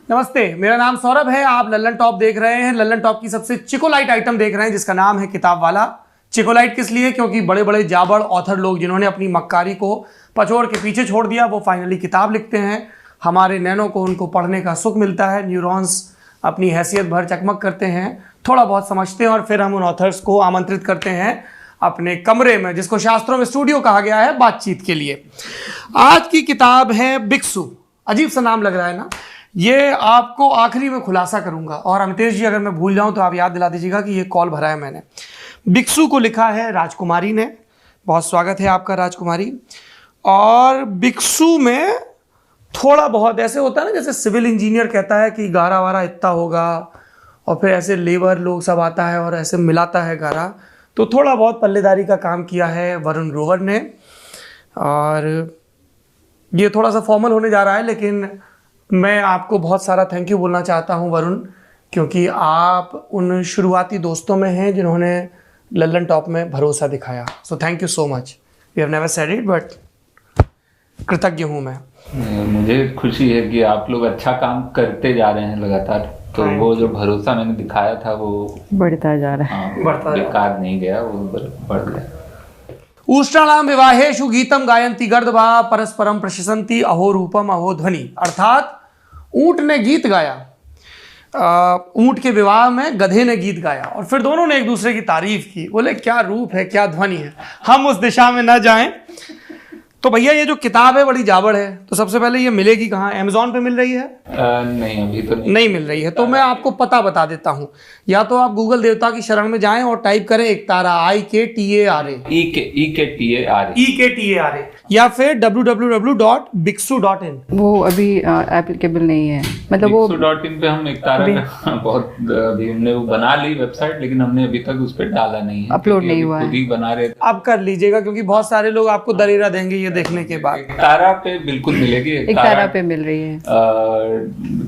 नमस्ते, मेरा नाम सौरभ है। आप लल्लन टॉप देख रहे हैं। लल्लन टॉप की सबसे चिकोलाइट आइटम देख रहे हैं जिसका नाम है किताब वाला। चिकोलाइट किस लिए? क्योंकि बड़े बड़े जाबड़ ऑथर लोग जिन्होंने अपनी मक्कारी को पछोड़ के पीछे छोड़ दिया वो फाइनली किताब लिखते हैं। हमारे नैनो को उनको पढ़ने का सुख मिलता है, न्यूरॉन्स अपनी हैसियत भर चकमक करते हैं, थोड़ा बहुत समझते हैं और फिर हम उन ऑथर्स को आमंत्रित करते हैं अपने कमरे में, जिसको शास्त्रों में स्टूडियो कहा गया है, बातचीत के लिए। आज की किताब है भिक्षु। अजीब सा नाम लग रहा है ना? ये आपको आखिरी में खुलासा करूंगा और अमितेश जी अगर मैं भूल जाऊं तो आप याद दिला दीजिएगा कि ये कॉल भरा है मैंने। भिक्षु को लिखा है राजकुमारी ने। बहुत स्वागत है आपका राजकुमारी। और भिक्षु में थोड़ा बहुत ऐसे होता है ना, जैसे सिविल इंजीनियर कहता है कि गारा वारा इतना होगा और फिर ऐसे लेबर लोग सब आता है और ऐसे मिलाता है गारा, तो थोड़ा बहुत पल्लेदारी का काम किया है वरुण ग्रोवर ने। और ये थोड़ा सा फॉर्मल होने जा रहा है, लेकिन मैं आपको बहुत सारा थैंक यू बोलना चाहता हूं वरुण, क्योंकि आप उन शुरुआती दोस्तों में हैं जिन्होंने लल्लन टॉप में भरोसा दिखाया। So thank you so much. We have never said it but कृतज्ञ हूं मैं। मुझे खुशी है कि आप लोग अच्छा काम करते जा रहे हैं लगातार, तो वो जो भरोसा मैंने दिखाया था वो बढ़ता जा रहा है। बेकार नहीं गया, वो बढ़ गया। उष्ट्राणाम विवाहेषु गीतम गायंती गर्दभा परस्परम प्रशसंती अहो रूपम अहो ध्वनि। अर्थात ऊंट ने गीत गाया, ऊंट के विवाह में गधे ने गीत गाया और फिर दोनों ने एक दूसरे की तारीफ की। बोले क्या रूप है, क्या ध्वनि है, हम उस दिशा में न जाएं। तो भैया ये जो किताब है बड़ी जाबड़ है, तो सबसे पहले ये मिलेगी कहाँ? अमेज़न पे मिल रही है? नहीं, अभी तो नहीं मिल रही है। तो मैं आपको पता बता देता हूँ। या तो आप गूगल देवता की शरण में जाएं और टाइप करें एकतारा, IKTARA, EKTARA, या फिर www.biksu.in। वो अभी एप्लीकेबल नहीं है, मतलब वो biksu.in पे हम एकतारा बहुत अभी हमने वो बना ली वेबसाइट, लेकिन हमने अभी तक उस पर डाला नहीं है, अपलोड नहीं हुआ है। खुद ही बना रहे थे। अब कर लीजिएगा क्योंकि बहुत सारे लोग आपको दरेरा देंगे ये देखने के बाद। एकतारा पे बिल्कुल मिलेगी, एकतारा पे मिल रही है।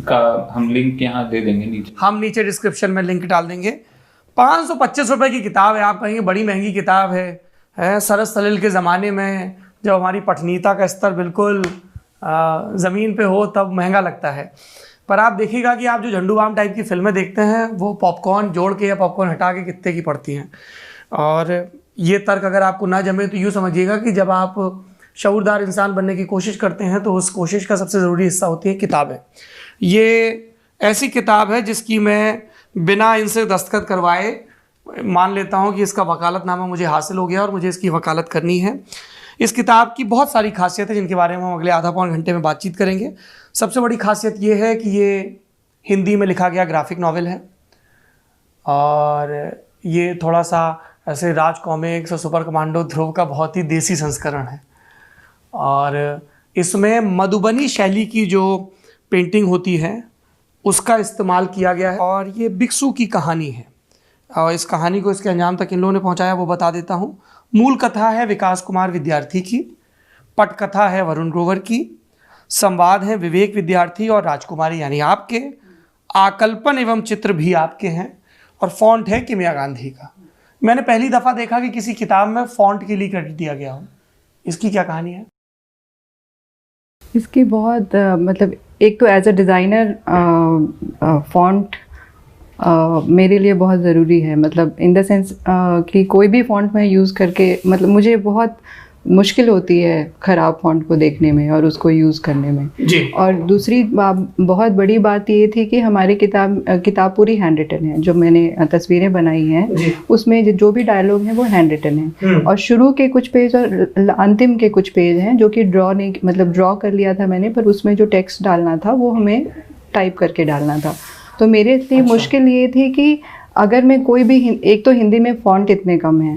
का हम लिंक यहाँ दे देंगे नीचे, हम नीचे डिस्क्रिप्शन में लिंक डाल देंगे। 525 रुपए की किताब है। आप कहेंगे बड़ी महंगी किताब है। सरस सलिल के ज़माने में जब हमारी पठनीयता का स्तर बिल्कुल ज़मीन पे हो तब महंगा लगता है। पर आप देखिएगा कि आप जो झंडू बाम टाइप की फिल्में देखते हैं वो पॉपकॉर्न जोड़ के या पॉपकॉर्न हटा के कितने की पड़ती हैं। और ये तर्क अगर आपको ना जमे तो यूँ समझिएगा कि जब आप शऊरदार इंसान बनने की कोशिश करते हैं तो उस कोशिश का सबसे ज़रूरी हिस्सा होती है किताबें। ये ऐसी किताब है जिसकी मैं बिना इनसे दस्तखत करवाए मान लेता हूँ कि इसका वकालतनामा मुझे हासिल हो गया और मुझे इसकी वकालत करनी है। इस किताब की बहुत सारी खासियत है जिनके बारे में हम अगले आधा पौन घंटे में बातचीत करेंगे। सबसे बड़ी खासियत ये है कि ये हिंदी में लिखा गया ग्राफिक नॉवेल है और ये थोड़ा सा ऐसे राज कॉमिक्स और सुपर कमांडो ध्रुव का बहुत ही देसी संस्करण है। और इसमें मधुबनी शैली की जो पेंटिंग होती है उसका इस्तेमाल किया गया है। और ये भिक्षु की कहानी है और इस कहानी को इसके अंजाम तक इन लोगों ने पहुंचाया वो बता देता हूँ। मूल कथा है विकास कुमार विद्यार्थी की, पटकथा है वरुण ग्रोवर की, संवाद है विवेक विद्यार्थी और राजकुमारी यानी आपके, आकल्पन एवं चित्र भी आपके हैं और फॉन्ट है किमिया गांधी का। मैंने पहली दफ़ा देखा कि किसी किताब में फॉन्ट के लिए क्रेडिट दिया गया हो। इसकी क्या कहानी है? इसकी बहुत मतलब एक तो एज अ डिज़ाइनर फॉन्ट मेरे लिए बहुत ज़रूरी है, मतलब इन द सेंस कि कोई भी फ़ॉन्ट मैं यूज़ करके, मतलब मुझे बहुत मुश्किल होती है ख़राब फ़ॉन्ट को देखने में और उसको यूज़ करने में जी। और दूसरी बहुत बड़ी बात ये थी कि हमारी किताब पूरी हैंड रिटन है। जो मैंने तस्वीरें बनाई हैं उसमें जो भी डायलॉग हैं वो हैंड रिटन है और शुरू के कुछ पेज और अंतिम के कुछ पेज हैं जो कि ड्रॉ कर लिया था मैंने, पर उसमें जो टेक्स्ट डालना था वो हमें टाइप करके डालना था। तो मेरे लिए मुश्किल ये थी कि अगर मैं कोई भी, एक तो हिंदी में फ़ॉन्ट इतने कम हैं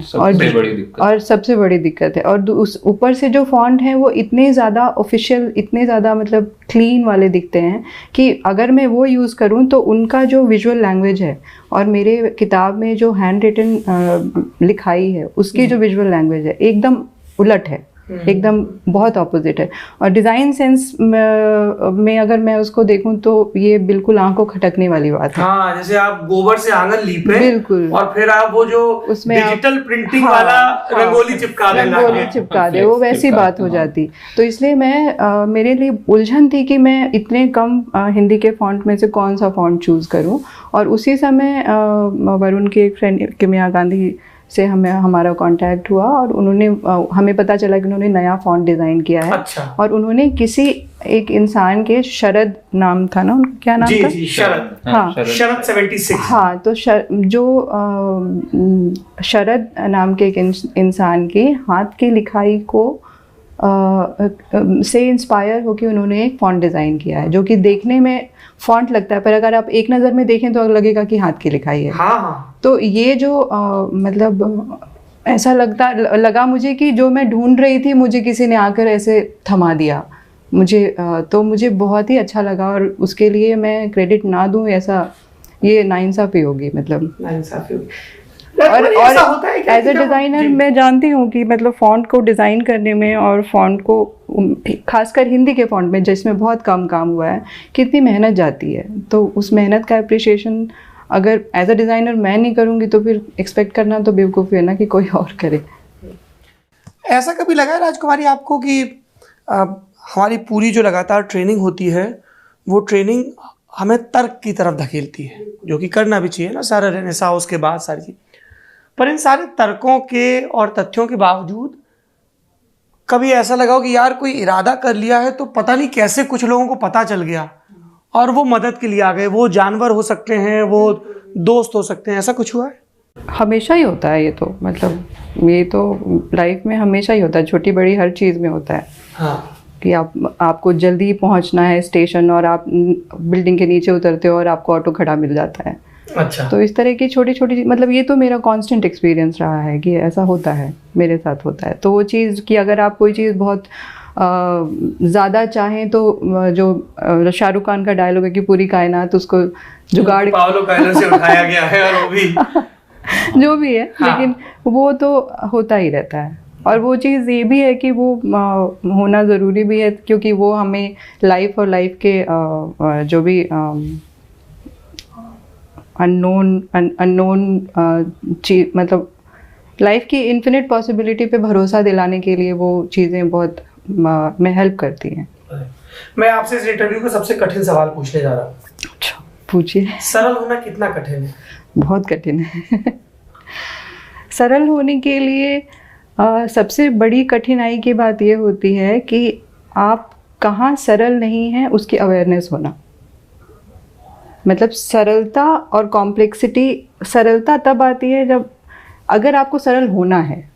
और सबसे बड़ी दिक्कत है, और उस ऊपर से जो फ़ॉन्ट हैं वो इतने ज़्यादा ऑफिशियल, इतने ज़्यादा मतलब क्लीन वाले दिखते हैं कि अगर मैं वो यूज़ करूँ तो उनका जो विजुअल लैंग्वेज है और मेरे किताब में जो हैंड रिटन लिखाई है उसकी जो विजुअल लैंग्वेज है एकदम उलट है। एकदम बहुत ऑपोजिट है। और डिज़ाइन सेंस में अगर मैं उसको देखूं तो ये बिल्कुल आंखों खटकने वाली बात है। हाँ, जैसे आप गोबर से आंगन लीपे बिल्कुल, और फिर आप वो जो उसमें डिजिटल प्रिंटिंग वाला रंगोली चिपका दे, वो वैसी बात हो जाती। तो इसलिए मैं मेरे लिए उलझन थी कि मैं इतने कम हिंदी के फॉन्ट में से कौन सा फॉन्ट चूज़ करूं। और उसी समय वरुण के एक फ्रेंड किमिया गांधी से हमारा कांटेक्ट हुआ और उन्होंने हमें पता चला कि उन्होंने नया फॉन्ट डिज़ाइन किया है। अच्छा। और उन्होंने किसी एक इंसान के, शरद नाम था ना उनका, क्या नाम था? जी, शरद। हाँ, शरद 76। हाँ, तो शरद नाम के एक इंसान के हाथ की लिखाई को से इंस्पायर होकर उन्होंने एक फॉन्ट डिज़ाइन किया है, जो कि देखने में फॉन्ट लगता है पर अगर आप एक नज़र में देखें तो लगेगा कि हाथ की लिखाई है। हाँ। तो ये जो मतलब ऐसा लगा मुझे कि जो मैं ढूंढ रही थी मुझे किसी ने आकर ऐसे थमा दिया मुझे। तो मुझे बहुत ही अच्छा लगा और उसके लिए मैं क्रेडिट ना दूं ऐसा, ये नाइंसाफ़ी होगी, मतलब नाइंसाफ़ी होगी। और एज ए डिज़ाइनर मैं जानती हूँ कि मतलब फ़ॉन्ट को डिज़ाइन करने में और फ़ॉन्ट को खासकर हिंदी के फ़ॉन्ट में जिसमें बहुत कम काम हुआ है, कितनी मेहनत जाती है। तो उस मेहनत का अप्रिशिएशन अगर एज अ डिज़ाइनर मैं नहीं करूँगी तो फिर एक्सपेक्ट करना तो बेवकूफ़ी है ना कि कोई और करे। ऐसा कभी लगा है राजकुमारी आपको कि हमारी पूरी जो लगातार ट्रेनिंग होती है वो ट्रेनिंग हमें तर्क की तरफ धकेलती है, जो कि करना भी चाहिए ना, सारा रेनेसां उसके बाद सारी चीज़, पर इन सारे तर्कों के और तथ्यों के बावजूद कभी ऐसा लगा हो कि यार कोई इरादा कर लिया है तो पता नहीं कैसे कुछ लोगों को पता चल गया और वो मदद के लिए आ गए? वो जानवर हो सकते हैं, वो दोस्त हो सकते हैं, ऐसा कुछ हुआ है? हमेशा ही होता है ये तो, मतलब ये तो लाइफ में हमेशा ही होता है, छोटी बड़ी हर चीज़ में होता है। हाँ, कि आपको जल्दी पहुंचना है स्टेशन और आप बिल्डिंग के नीचे उतरते हो और आपको ऑटो खड़ा मिल जाता है। अच्छा। तो इस तरह की छोटी छोटी, मतलब ये तो मेरा कांस्टेंट एक्सपीरियंस रहा है कि ऐसा होता है, मेरे साथ होता है। तो वो चीज़ कि अगर आप कोई चीज़ बहुत ज़्यादा चाहें तो जो शाहरुख खान का डायलॉग है कि पूरी कायनात उसको जुगाड़ पाओलो कायलो से उठाया गया है और वो भी जो भी है। हाँ। लेकिन वो तो होता ही रहता है। और वो चीज़ ये भी है कि वो होना ज़रूरी भी है, क्योंकि वो हमें लाइफ और लाइफ के जो भी अननोन चीज, मतलब लाइफ की इन्फिनिट पॉसिबिलिटी पे भरोसा दिलाने के लिए वो चीज़ें बहुत में हेल्प करती हैं। मैं आपसे इस इंटरव्यू का सबसे कठिन सवाल पूछने जा रहा हूँ। अच्छा, पूछिए। सरल होना कितना कठिन है? बहुत कठिन है। सरल होने के लिए सबसे बड़ी कठिनाई की बात ये होती है कि आप कहाँ सरल नहीं हैं उसकी अवेयरनेस होना। मतलब सरलता और कॉम्प्लेक्सिटी, सरलता तब आती है जब अगर आपको सरल होना है।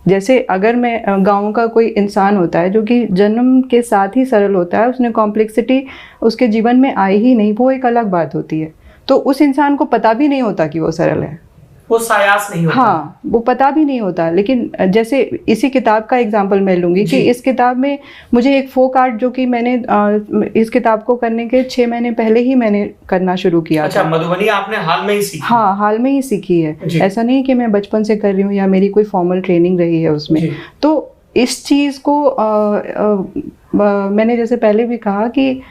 जैसे अगर मैं गाँव का कोई इंसान होता है जो कि जन्म के साथ ही सरल होता है, उसने कॉम्प्लेक्सिटी उसके जीवन में आई ही नहीं, वो एक अलग बात होती है। तो उस इंसान को पता भी नहीं होता कि वो सरल है, वो सायास नहीं होता। हाँ, वो पता भी नहीं होता। लेकिन जैसे इसी किताब का एग्जांपल मैं लूँगी कि इस किताब में मुझे एक फोक आर्ट, जो कि मैंने इस किताब को करने के 6 महीने पहले ही मैंने करना शुरू किया। अच्छा, मधुबनी आपने हाल में ही सीखी? हाँ, हाल में ही सीखी है। ऐसा नहीं कि मैं बचपन से कर रही हूँ या मेरी कोई फॉर्मल ट्रेनिंग रही है उसमें। तो इस चीज़ को मैंने जैसे पहले भी कहा कि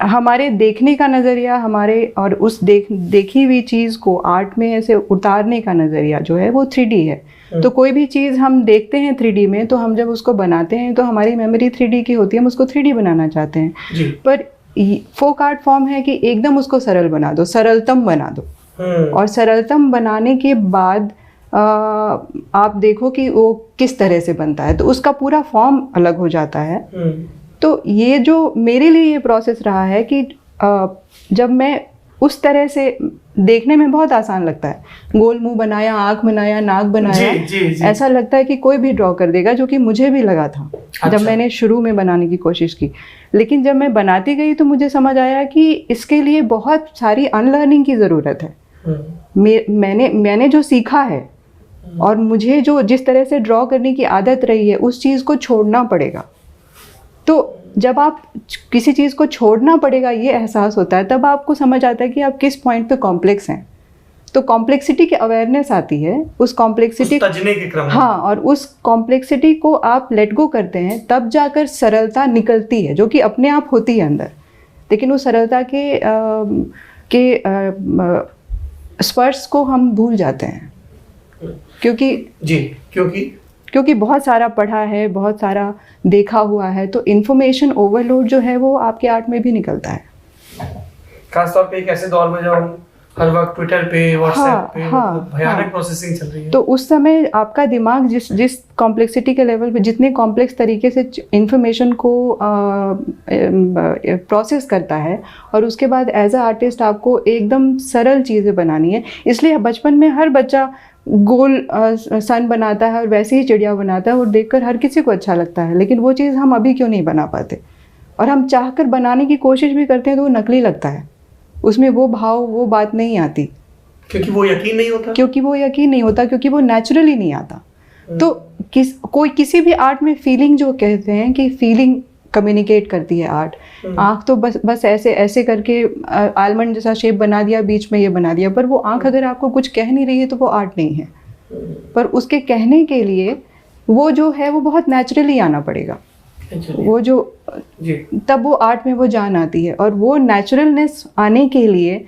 हमारे देखने का नज़रिया, हमारे और उस देखी हुई चीज़ को आर्ट में ऐसे उतारने का नज़रिया जो है वो 3D है। तो कोई भी चीज़ हम देखते हैं 3D में, तो हम जब उसको बनाते हैं तो हमारी मेमोरी 3D की होती है, हम उसको 3D बनाना चाहते हैं। पर फोक आर्ट फॉर्म है कि एकदम उसको सरल बना दो, सरलतम बना दो। और सरलतम बनाने के बाद आप देखो कि वो किस तरह से बनता है, तो उसका पूरा फॉर्म अलग हो जाता है। तो ये जो मेरे लिए ये प्रोसेस रहा है कि जब मैं उस तरह से, देखने में बहुत आसान लगता है, गोल मुंह बनाया, आँख बनाया, नाक बनाया, ऐसा लगता है कि कोई भी ड्रॉ कर देगा, जो कि मुझे भी लगा था। अच्छा। जब मैंने शुरू में बनाने की कोशिश की, लेकिन जब मैं बनाती गई तो मुझे समझ आया कि इसके लिए बहुत सारी अनलर्निंग की ज़रूरत है। मैंने जो सीखा है और मुझे जो जिस तरह से ड्रॉ करने की आदत रही है, उस चीज़ को छोड़ना पड़ेगा। तो जब आप किसी चीज़ को छोड़ना पड़ेगा, ये एहसास होता है, तब आपको समझ आता है कि आप किस पॉइंट पे कॉम्प्लेक्स हैं। तो कॉम्प्लेक्सिटी की अवेयरनेस आती है, उस कॉम्प्लेक्सिटी तजने के क्रम में। हाँ, और उस कॉम्प्लेक्सिटी को आप लेट गो करते हैं, तब जाकर सरलता निकलती है, जो कि अपने आप होती है अंदर। लेकिन उस सरलता के स्पर्श को हम भूल जाते हैं, क्योंकि बहुत सारा पढ़ा है, बहुत सारा देखा हुआ है, तो इन्फॉर्मेशन ओवरलोड जो है वो आपके आर्ट में भी निकलता है। खासतौर पे एक ऐसे दौर में जब हम हर वक्त ट्विटर पे, व्हाट्सएप पे भयानक प्रोसेसिंग चल रही है, तो उस समय आपका दिमाग जिस कॉम्प्लेक्सिटी के लेवल पे, जितने कॉम्प्लेक्स तरीके से इंफॉर्मेशन को प्रोसेस करता है, और उसके बाद एज अ आर्टिस्ट आपको एकदम सरल चीज़ें बनानी है। इसलिए बचपन में हर बच्चा गोल सन बनाता है और वैसे ही चिड़िया बनाता है, और देखकर हर किसी को अच्छा लगता है, लेकिन वो चीज़ हम अभी क्यों नहीं बना पाते? और हम चाहकर बनाने की कोशिश भी करते हैं तो वो नकली लगता है, उसमें वो भाव, वो बात नहीं आती, क्योंकि वो यकीन नहीं होता, क्योंकि वो नेचुरली नहीं आता। तो किसी भी आर्ट में फीलिंग, जो कहते हैं कि फीलिंग कम्युनिकेट करती है आर्ट। आँख तो बस ऐसे करके आलमंड जैसा शेप बना दिया, बीच में ये बना दिया, पर वो आँख अगर आपको कुछ कह नहीं रही है तो वो आर्ट नहीं है। पर उसके कहने के लिए वो जो है वो बहुत नेचुरली आना पड़ेगा, वो जो तब वो आर्ट में वो जान आती है। और वो नेचुरलनेस आने के लिए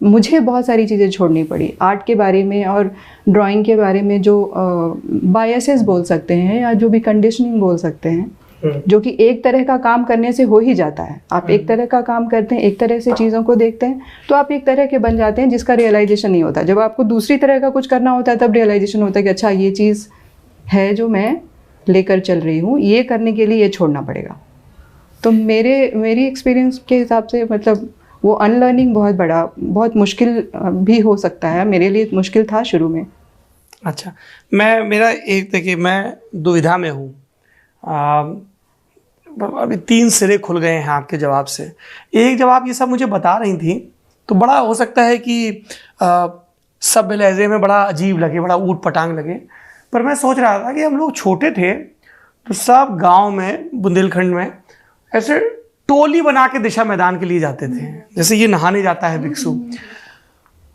मुझे बहुत सारी चीज़ें छोड़नी पड़ी आर्ट के बारे में और ड्राइंग के बारे में, जो बायसेस बोल सकते हैं या जो भी कंडीशनिंग बोल सकते हैं, जो कि एक तरह का काम करने से हो ही जाता है। आप एक तरह का काम करते हैं, एक तरह से चीज़ों को देखते हैं, तो आप एक तरह के बन जाते हैं जिसका रियलाइजेशन नहीं होता। जब आपको दूसरी तरह का कुछ करना होता है तब रियलाइजेशन होता है कि अच्छा ये चीज़ है जो मैं लेकर चल रही हूँ, ये करने के लिए ये छोड़ना पड़ेगा। तो मेरी एक्सपीरियंस के हिसाब से मतलब वो अनलर्निंग बहुत मुश्किल भी हो सकता है। मेरे लिए मुश्किल था शुरू में। अच्छा, देखिए मैं दुविधा में हूँ। अभी 3 सिरे खुल गए हैं आपके जवाब से। एक जब आप ये सब मुझे बता रही थी तो बड़ा हो सकता है कि सब लहजे में बड़ा अजीब लगे, बड़ा ऊट पटांग लगे, पर मैं सोच रहा था कि हम लोग छोटे थे तो सब गांव में, बुंदेलखंड में ऐसे टोली बना के दिशा मैदान के लिए जाते थे। जैसे ये नहाने जाता है भिक्षु,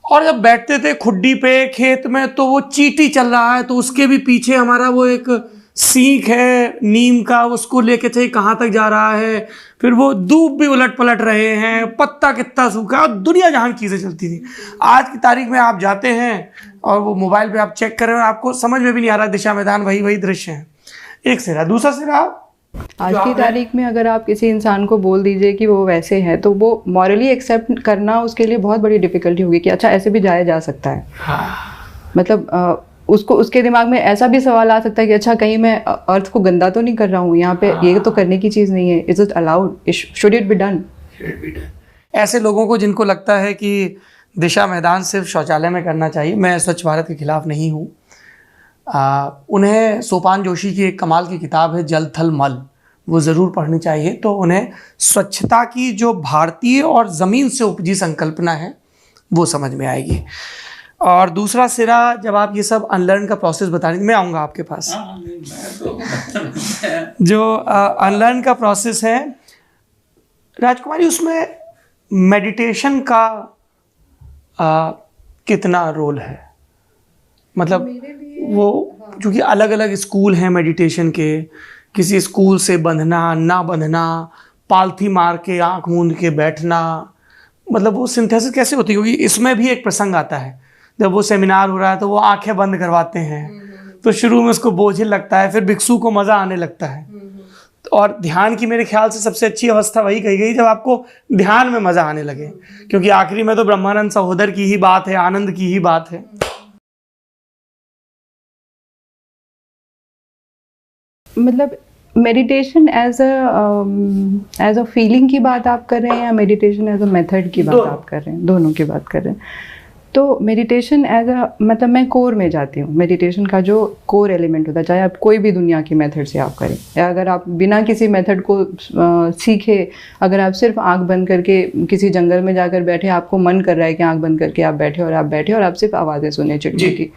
और जब बैठते थे खुड्डी पे खेत में तो वो चींटी चल रहा है तो उसके भी पीछे हमारा वो एक सीख है नीम का, उसको लेके थे कहाँ तक जा रहा है, फिर वो दूब भी उलट पलट रहे हैं, पत्ता कितना सूखा, और दुनिया जहान चीज़ें चलती थी। आज की तारीख में आप जाते हैं और वो मोबाइल पे आप चेक कर रहे हो, आपको समझ में भी नहीं आ रहा दिशा मैदान वही दृश्य है। एक सिरा। दूसरा सिरा, आज की तारीख में अगर आप किसी इंसान को बोल दीजिए कि वो वैसे है तो वो मॉरली एक्सेप्ट करना उसके लिए बहुत बड़ी डिफ़िकल्टी होगी कि अच्छा ऐसे भी जाया जा सकता है। मतलब उसके दिमाग में ऐसा भी सवाल आ सकता है कि अच्छा कहीं मैं अर्थ को गंदा तो नहीं कर रहा हूँ, यहाँ पे ये तो करने की चीज़ नहीं है, is it allowed, should it be done. ऐसे लोगों को जिनको लगता है कि दिशा मैदान सिर्फ शौचालय में करना चाहिए, मैं स्वच्छ भारत के खिलाफ नहीं हूँ। उन्हें सोपान जोशी की एक कमाल की किताब है जल थल मल, वो ज़रूर पढ़नी चाहिए। तो उन्हें स्वच्छता की जो भारतीय और ज़मीन से उपजी संकल्पना है वो समझ में आएगी। और दूसरा सिरा, जब आप ये सब अनलर्न का प्रोसेस बता रही, मैं आऊँगा आपके पास। जो अनलर्न का प्रोसेस है राजकुमारी, उसमें मेडिटेशन का कितना रोल है? मतलब वो क्योंकि अलग अलग स्कूल हैं मेडिटेशन के, किसी स्कूल से बंधना ना बंधना, पालथी मार के आँख मूंद के बैठना, मतलब वो सिंथेसिस कैसे होती है? क्योंकि इसमें भी एक प्रसंग आता है, जब वो सेमिनार हो रहा है तो वो आंखें बंद करवाते हैं, तो शुरू में उसको बोझिल लगता है, फिर भिक्षु को मज़ा आने लगता है। और ध्यान की मेरे ख्याल से सबसे अच्छी अवस्था वही कही गई जब आपको ध्यान में मज़ा आने लगे, क्योंकि आखिरी में तो ब्रह्मानंद सहोदर की ही बात है, आनंद की ही बात है। मतलब मेडिटेशन एज अ फीलिंग की बात आप कर रहे हैं या मेडिटेशन एज अ मेथड की बात आप कर रहे हैं? दोनों की बात कर रहे हैं। तो मेडिटेशन एज अ मतलब मैं कोर में जाती हूँ। मेडिटेशन का जो कोर एलिमेंट होता है, चाहे आप कोई भी दुनिया की मेथड से आप करें या अगर आप बिना किसी मेथड को सीखे, अगर आप सिर्फ आंख बंद करके किसी जंगल में जाकर बैठे, आपको मन कर रहा है कि आंख बंद करके आप बैठे और आप सिर्फ आवाज़ें सुने चिड़ियों की,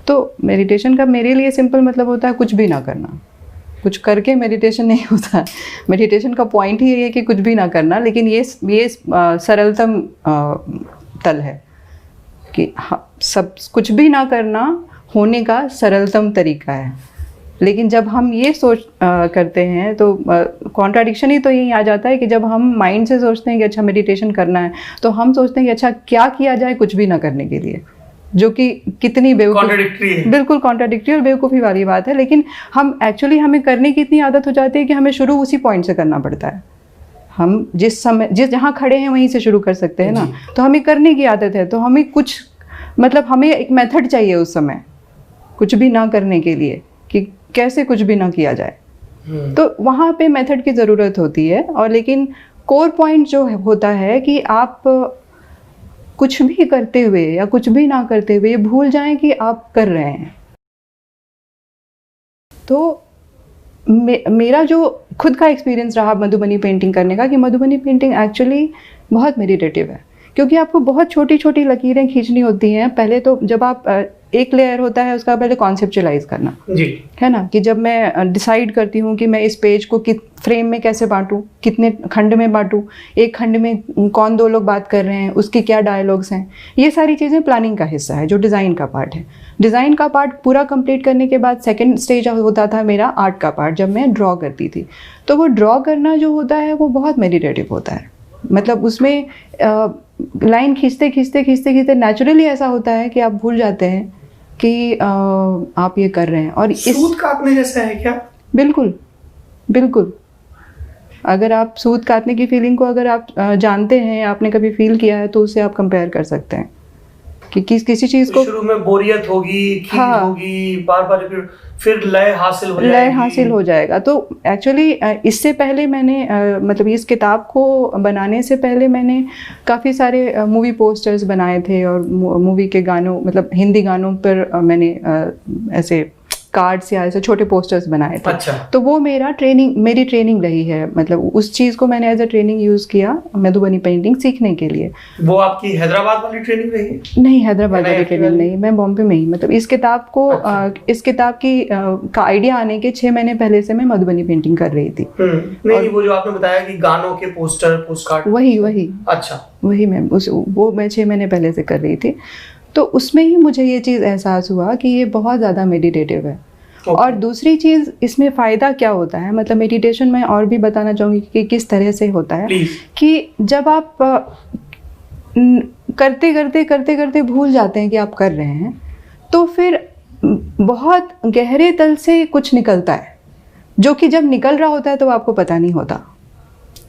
तो मेडिटेशन का मेरे लिए सिंपल मतलब होता है कुछ भी ना करना। कुछ करके मेडिटेशन नहीं होता। मेडिटेशन का पॉइंट ही ये है कि कुछ भी ना करना, लेकिन ये सरलतम तल है। कि सब कुछ भी ना करना होने का सरलतम तरीका है। लेकिन जब हम ये सोच करते हैं तो कॉन्ट्राडिक्शन ही तो यही आ जाता है कि जब हम माइंड से सोचते हैं कि अच्छा मेडिटेशन करना है, तो हम सोचते हैं कि अच्छा क्या किया जाए कुछ भी ना करने के लिए, जो कि कितनी कॉन्ट्राडिक्टरी है, बिल्कुल कॉन्ट्राडिक्टरी और बेवकूफ़ी वाली बात है। लेकिन हम एक्चुअली हमें करने की इतनी आदत हो जाती है कि हमें शुरू उसी पॉइंट से करना पड़ता है। हम जिस जहाँ खड़े हैं वहीं से शुरू कर सकते हैं ना, तो हमें करने की आदत है, तो हमें कुछ मतलब हमें एक मेथड चाहिए उस समय कुछ भी ना करने के लिए कि कैसे कुछ भी ना किया जाए। तो वहाँ पे मेथड की ज़रूरत होती है। और लेकिन कोर पॉइंट जो होता है कि आप कुछ भी करते हुए या कुछ भी ना करते हुए भूल जाएं कि आप कर रहे हैं। तो मेरा जो खुद का एक्सपीरियंस रहा मधुबनी पेंटिंग करने का, कि मधुबनी पेंटिंग एक्चुअली बहुत मेडिटेटिव है, क्योंकि आपको बहुत छोटी छोटी लकीरें खींचनी होती हैं। पहले तो जब आप एक लेयर होता है उसका पहले कॉन्सेप्चुअलाइज करना जी, है ना, कि जब मैं डिसाइड करती हूँ कि मैं इस पेज को फ्रेम में कैसे बांटूँ, कितने खंड में बांटूँ, एक खंड में कौन दो लोग बात कर रहे हैं, उसके क्या डायलॉग्स हैं, ये सारी चीज़ें प्लानिंग का हिस्सा है, जो डिज़ाइन का पार्ट है। डिज़ाइन का पार्ट पूरा कंप्लीट करने के बाद सेकंड स्टेज होता था मेरा आर्ट का पार्ट, जब मैं ड्रॉ करती थी। तो वो ड्रॉ करना जो होता है वो बहुत मेडिटेटिव होता है। मतलब उसमें लाइन खींचते खींचते खींचते खींचते नेचुरली ऐसा होता है कि आप भूल जाते हैं कि आप ये कर रहे हैं। और सूत काटने जैसा है क्या? बिल्कुल बिल्कुल। अगर आप सूत काटने की फीलिंग को अगर आप जानते हैं, आपने कभी फील किया है, तो उससे आप कंपेयर कर सकते हैं कि किसी चीज को शुरू में बोरियत होगी, खील होगी, बार बार फिर लय हासिल हो जाएगा। तो एक्चुअली इससे पहले मैंने मतलब इस किताब को बनाने से पहले मैंने काफ़ी सारे मूवी पोस्टर्स बनाए थे, और मूवी के गानों मतलब हिंदी गानों पर मैंने ऐसे कार्ड्स या ऐसे छोटे पोस्टर्स बनाए थे। अच्छा। तो वो मेरी ट्रेनिंग रही है। मतलब उस चीज़ को मैंने एज अ ट्रेनिंग यूज़ किया मधुबनी पेंटिंग सीखने के लिए। वो आपकी हैदराबाद वाली ट्रेनिंग रही है? नहीं, हैदराबाद वाली ट्रेनिंग नहीं, मैं बॉम्बे में ही। मतलब इस किताब को इस किताब की का आइडिया आने के 6 महीने पहले से मैं मधुबनी पेंटिंग कर रही थी। नहीं, वो जो आपने बताया कि गानों के पोस्टर पोस्टकार्ड, वही अच्छा, वही मैं वो मैं 6 महीने पहले से कर रही थी। तो उसमें ही मुझे ये चीज़ एहसास हुआ कि ये बहुत ज़्यादा मेडिटेटिव है। और दूसरी चीज़ इसमें फ़ायदा क्या होता है, मतलब मेडिटेशन में और भी बताना चाहूँगी कि किस तरह से होता है। कि जब आप करते करते करते करते भूल जाते हैं कि आप कर रहे हैं, तो फिर बहुत गहरे तल से कुछ निकलता है, जो कि जब निकल रहा होता है तो आपको पता नहीं होता।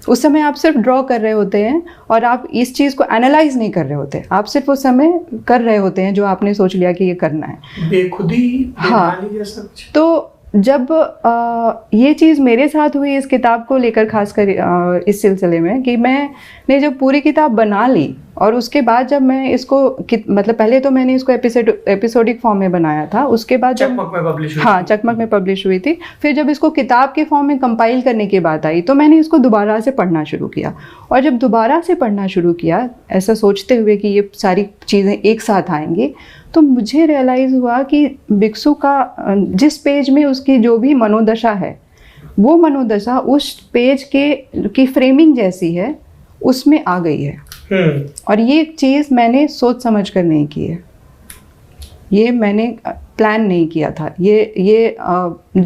उस समय आप सिर्फ ड्रॉ कर रहे होते हैं और आप इस चीज़ को एनालाइज नहीं कर रहे होते। आप सिर्फ उस समय कर रहे होते हैं जो आपने सोच लिया कि ये करना है, बेखुदी। हाँ, तो जब ये चीज़ मेरे साथ हुई इस किताब को लेकर, खासकर इस सिलसिले में, कि मैंने जब पूरी किताब बना ली और उसके बाद जब मैं इसको मतलब पहले तो मैंने इसको एपिसोडिक फॉर्म में बनाया था, उसके बाद चकमक में पब्लिश हुई। हाँ, चकमक में पब्लिश हुई थी। फिर जब इसको किताब के फॉर्म में कंपाइल करने की बात आई, तो मैंने इसको दोबारा से पढ़ना शुरू किया। और जब दोबारा से पढ़ना शुरू किया, ऐसा सोचते हुए कि ये सारी चीज़ें एक साथ आएंगी, तो मुझे रियलाइज़ हुआ कि भिक्षु का जिस पेज में उसकी जो भी मनोदशा है, वो मनोदशा उस पेज की फ्रेमिंग जैसी है, उसमें आ गई है। और ये चीज़ मैंने सोच समझ कर नहीं की है, ये मैंने प्लान नहीं किया था।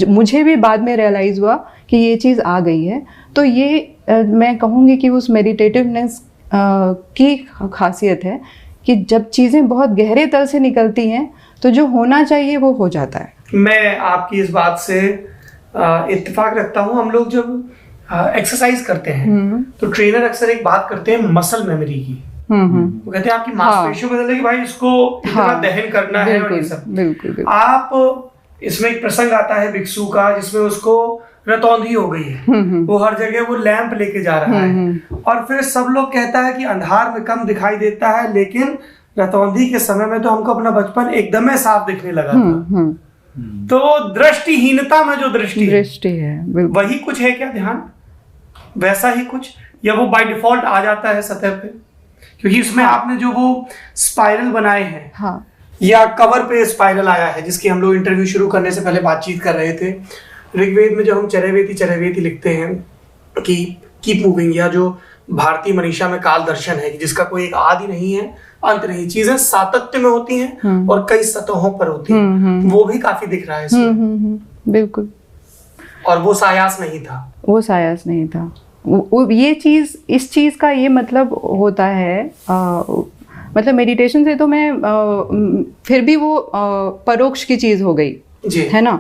मुझे भी बाद में रियलाइज़ हुआ कि ये चीज़ आ गई है। तो ये मैं कहूँगी कि उस मेडिटेटिवनेस की खासियत है कि जब चीज़ें बहुत गहरे तल से निकलती हैं, तो जो होना चाहिए वो हो जाता है। मैं आपकी इस बात से इत्तेफाक रखता हूँ। हम लोग जब एक्सरसाइज करते हैं तो ट्रेनर अक्सर एक बात करते हैं मसल मेमोरी की। वो कहते हैं आपकी मांसपेशियों को कि भाई इसको इतना दहन करना है और ये सब। बिल्कुल। आप इसमें एक प्रसंग आता है भिक्षु का, जिसमें उसको रतौंधी हो गई है, वो हर जगह वो लैंप लेके जा रहा है, और फिर सब लोग कहता है कि अंधार में कम दिखाई देता है, लेकिन रतौंधी के समय में तो हमको अपना बचपन एकदम साफ दिखने लगा था। तो दृष्टिहीनता में जो दृष्टि है, वही कुछ है क्या ध्यान? वैसा ही कुछ, या वो बाय डिफॉल्ट आ जाता है सतह पे? क्योंकि इसमें आपने जो वो स्पाइरल बनाए हैं, या कवर पे स्पाइरल आया है, जिसकी हम लोग इंटरव्यू शुरू करने से पहले बातचीत कर रहे थे। ऋग्वेद में जब हम चरैवेति लिखते हैं कि कीप मूविंग, या जो भारतीय मनीषा में काल दर्शन है, जिसका कोई एक आदि नहीं है, अंत नहीं, चीजें सातत्य में होती हैं और कई सतहों पर होती हैं। वो भी काफी दिख रहा है इसमें। बिल्कुल। और वो सायास नहीं था, वो सायास नहीं था। ये चीज, इस चीज का ये मतलब होता है, मतलब मेडिटेशन से तो मैं फिर भी वो परोक्ष की चीज हो गई जी। है ना।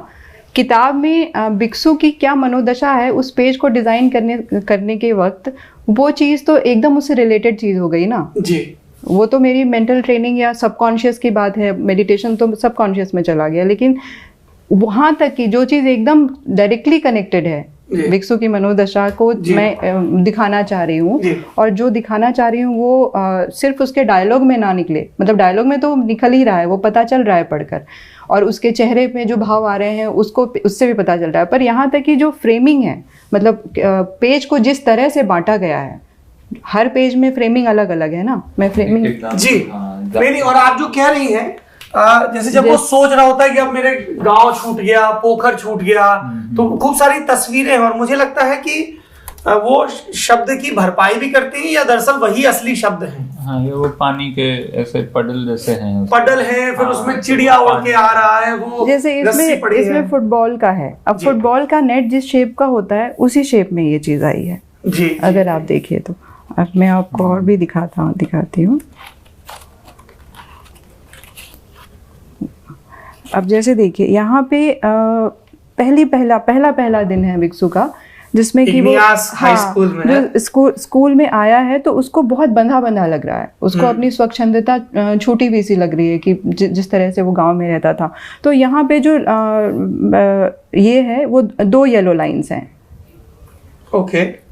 किताब में भिक्षु की क्या मनोदशा है, उस पेज को डिजाइन करने के वक्त वो चीज तो एकदम उससे रिलेटेड चीज हो गई ना जी। वो तो मेरी मेंटल ट्रेनिंग या सबकॉन्शियस की बात है, मेडिटेशन तो सबकॉन्शियस में चला गया, लेकिन वहां तक की जो चीज एकदम डायरेक्टली कनेक्टेड है भिक्षु की मनोदशा को मैं दिखाना चाह रही हूँ, और जो दिखाना चाह रही हूँ वो सिर्फ उसके डायलॉग में ना निकले, मतलब डायलॉग में तो निकल ही रहा है, वो पता चल रहा है पढ़कर, और उसके चेहरे पे जो भाव आ रहे हैं उसको उससे भी पता चल रहा है, पर यहाँ तक कि जो फ्रेमिंग है, मतलब पेज को जिस तरह से बांटा गया है, हर पेज में फ्रेमिंग अलग अलग है ना। मैं फ्रेमिंग जी नहीं, और आप जो कह रही हैं जैसे जब वो सोच रहा होता है कि अब मेरे गांव छूट गया, पोखर छूट गया, तो खूब सारी तस्वीरें, और मुझे लगता है कि वो शब्द की भरपाई भी करती है या दरअसल वही असली शब्द हैं। हाँ, ये वो पानी के ऐसे पडल जैसे हैं, पडल है, फिर उसमें चिड़िया उड़ के आ रहा है, वो जैसे इसमें फुटबॉल का है। अब फुटबॉल का नेट जिस शेप का होता है उसी शेप में ये चीज आई है जी। अगर आप देखिए तो, अब मैं आपको और भी दिखाती हूँ। अब जैसे देखिए यहाँ पे पहला दिन है भिक्षु का, जिसमें कि वो स्कूल में जो स्कूल में आया है तो उसको बहुत बंधा लग रहा है, उसको अपनी स्वच्छंदता छूटी हुई सी लग रही है कि जिस तरह से वो गांव में रहता था। तो यहाँ पे जो ये है वो 2 येलो लाइंस हैं। ओके।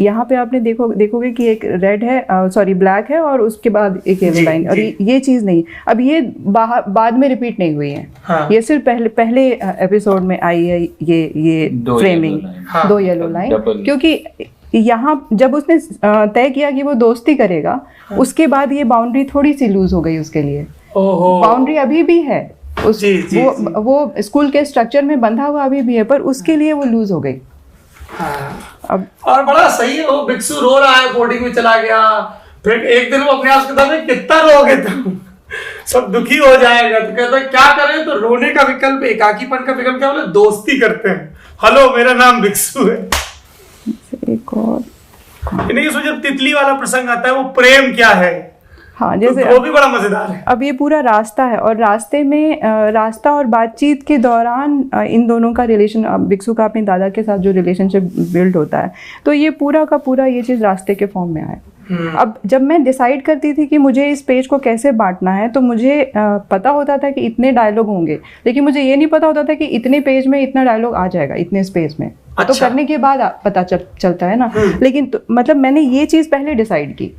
यहाँ पे आपने देखोगे कि एक रेड है, सॉरी ब्लैक है, और उसके बाद एक येलो लाइन, और ये चीज नहीं, अब ये बाद में रिपीट नहीं हुई है। हाँ। ये सिर्फ पहले एपिसोड में आई है ये फ्रेमिंग, 2 येलो लाइन, क्योंकि यहाँ जब उसने तय किया कि वो दोस्ती करेगा, उसके बाद ये बाउंड्री थोड़ी सी लूज हो गई उसके लिए। बाउंड्री अभी भी है वो स्कूल के स्ट्रक्चर में बंधा हुआ अभी भी है, पर उसके लिए वो लूज हो गई। अब और बड़ा सही है, वो भिक्षु रो रहा है, बोर्डिंग में चला गया, फिर एक दिन वो अपने आप से कहता है कितना रोगे तुम, सब दुखी हो जाएगा, तो कहता है क्या करें, तो रोने का विकल्प, एकाकीपन का विकल्प क्या बोले, दोस्ती करते हैं। हेलो मेरा नाम भिक्षु है। एक और जब तितली वाला प्रसंग आता है, वो प्रेम क्या है, हाँ, जैसे तो वो भी बड़ा मजेदार है। अब ये पूरा रास्ता है, और रास्ते में रास्ता और बातचीत के दौरान इन दोनों का रिलेशन, भिक्षु का अपने दादा के साथ जो रिलेशनशिप बिल्ड होता है, तो ये पूरा का पूरा ये चीज़ रास्ते के फॉर्म में आया। अब जब मैं डिसाइड करती थी कि मुझे इस पेज को कैसे बांटना है, तो मुझे पता होता था कि इतने डायलॉग होंगे, लेकिन मुझे ये नहीं पता होता था कि इतने पेज में इतना डायलॉग आ जाएगा, इतने स्पेस में। अच्छा। तो करने के बाद पता चलता है ना। लेकिन मतलब मैंने ये चीज़ पहले डिसाइड की,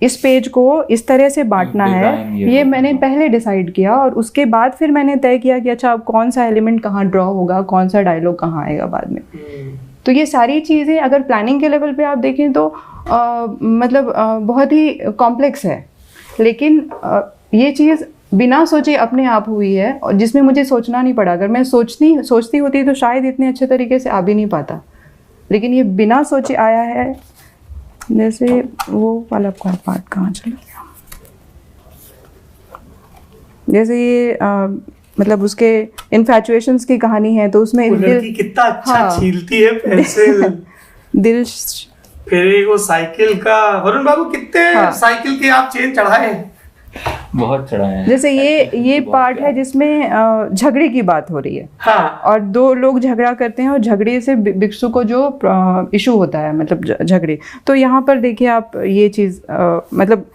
इस पेज को इस तरह से बांटना है, ये मैंने पहले डिसाइड किया, और उसके बाद फिर मैंने तय किया कि अच्छा अब कौन सा एलिमेंट कहाँ ड्रॉ होगा, कौन सा डायलॉग कहाँ आएगा बाद में। तो ये सारी चीज़ें अगर प्लानिंग के लेवल पे आप देखें तो मतलब बहुत ही कॉम्प्लेक्स है, लेकिन ये चीज़ बिना सोचे अपने आप हुई है, और जिसमें मुझे सोचना नहीं पड़ा। अगर मैं सोचती होती तो शायद इतने अच्छे तरीके से आ भी नहीं पाता, लेकिन ये बिना सोचे आया है। जैसे वो वाला पार्ट कहाँ चला गया, जैसे ये मतलब उसके इन्फैचुएशंस की कहानी है, तो उसमें दिल कितना अच्छा छीलती है पेंसिल दिल। फिर वो साइकिल का, वरुण बाबू कितने साइकिल के आप चेन चढ़ाए? बहुत चढ़ाए हैं। जैसे ये पार्ट है जिसमें झगड़े की बात हो रही है। हाँ। और 2 लोग झगड़ा करते हैं, और झगड़े से भिक्षु को जो इशू होता है, मतलब झगड़े, तो यहाँ पर देखिए आप ये चीज़ मतलब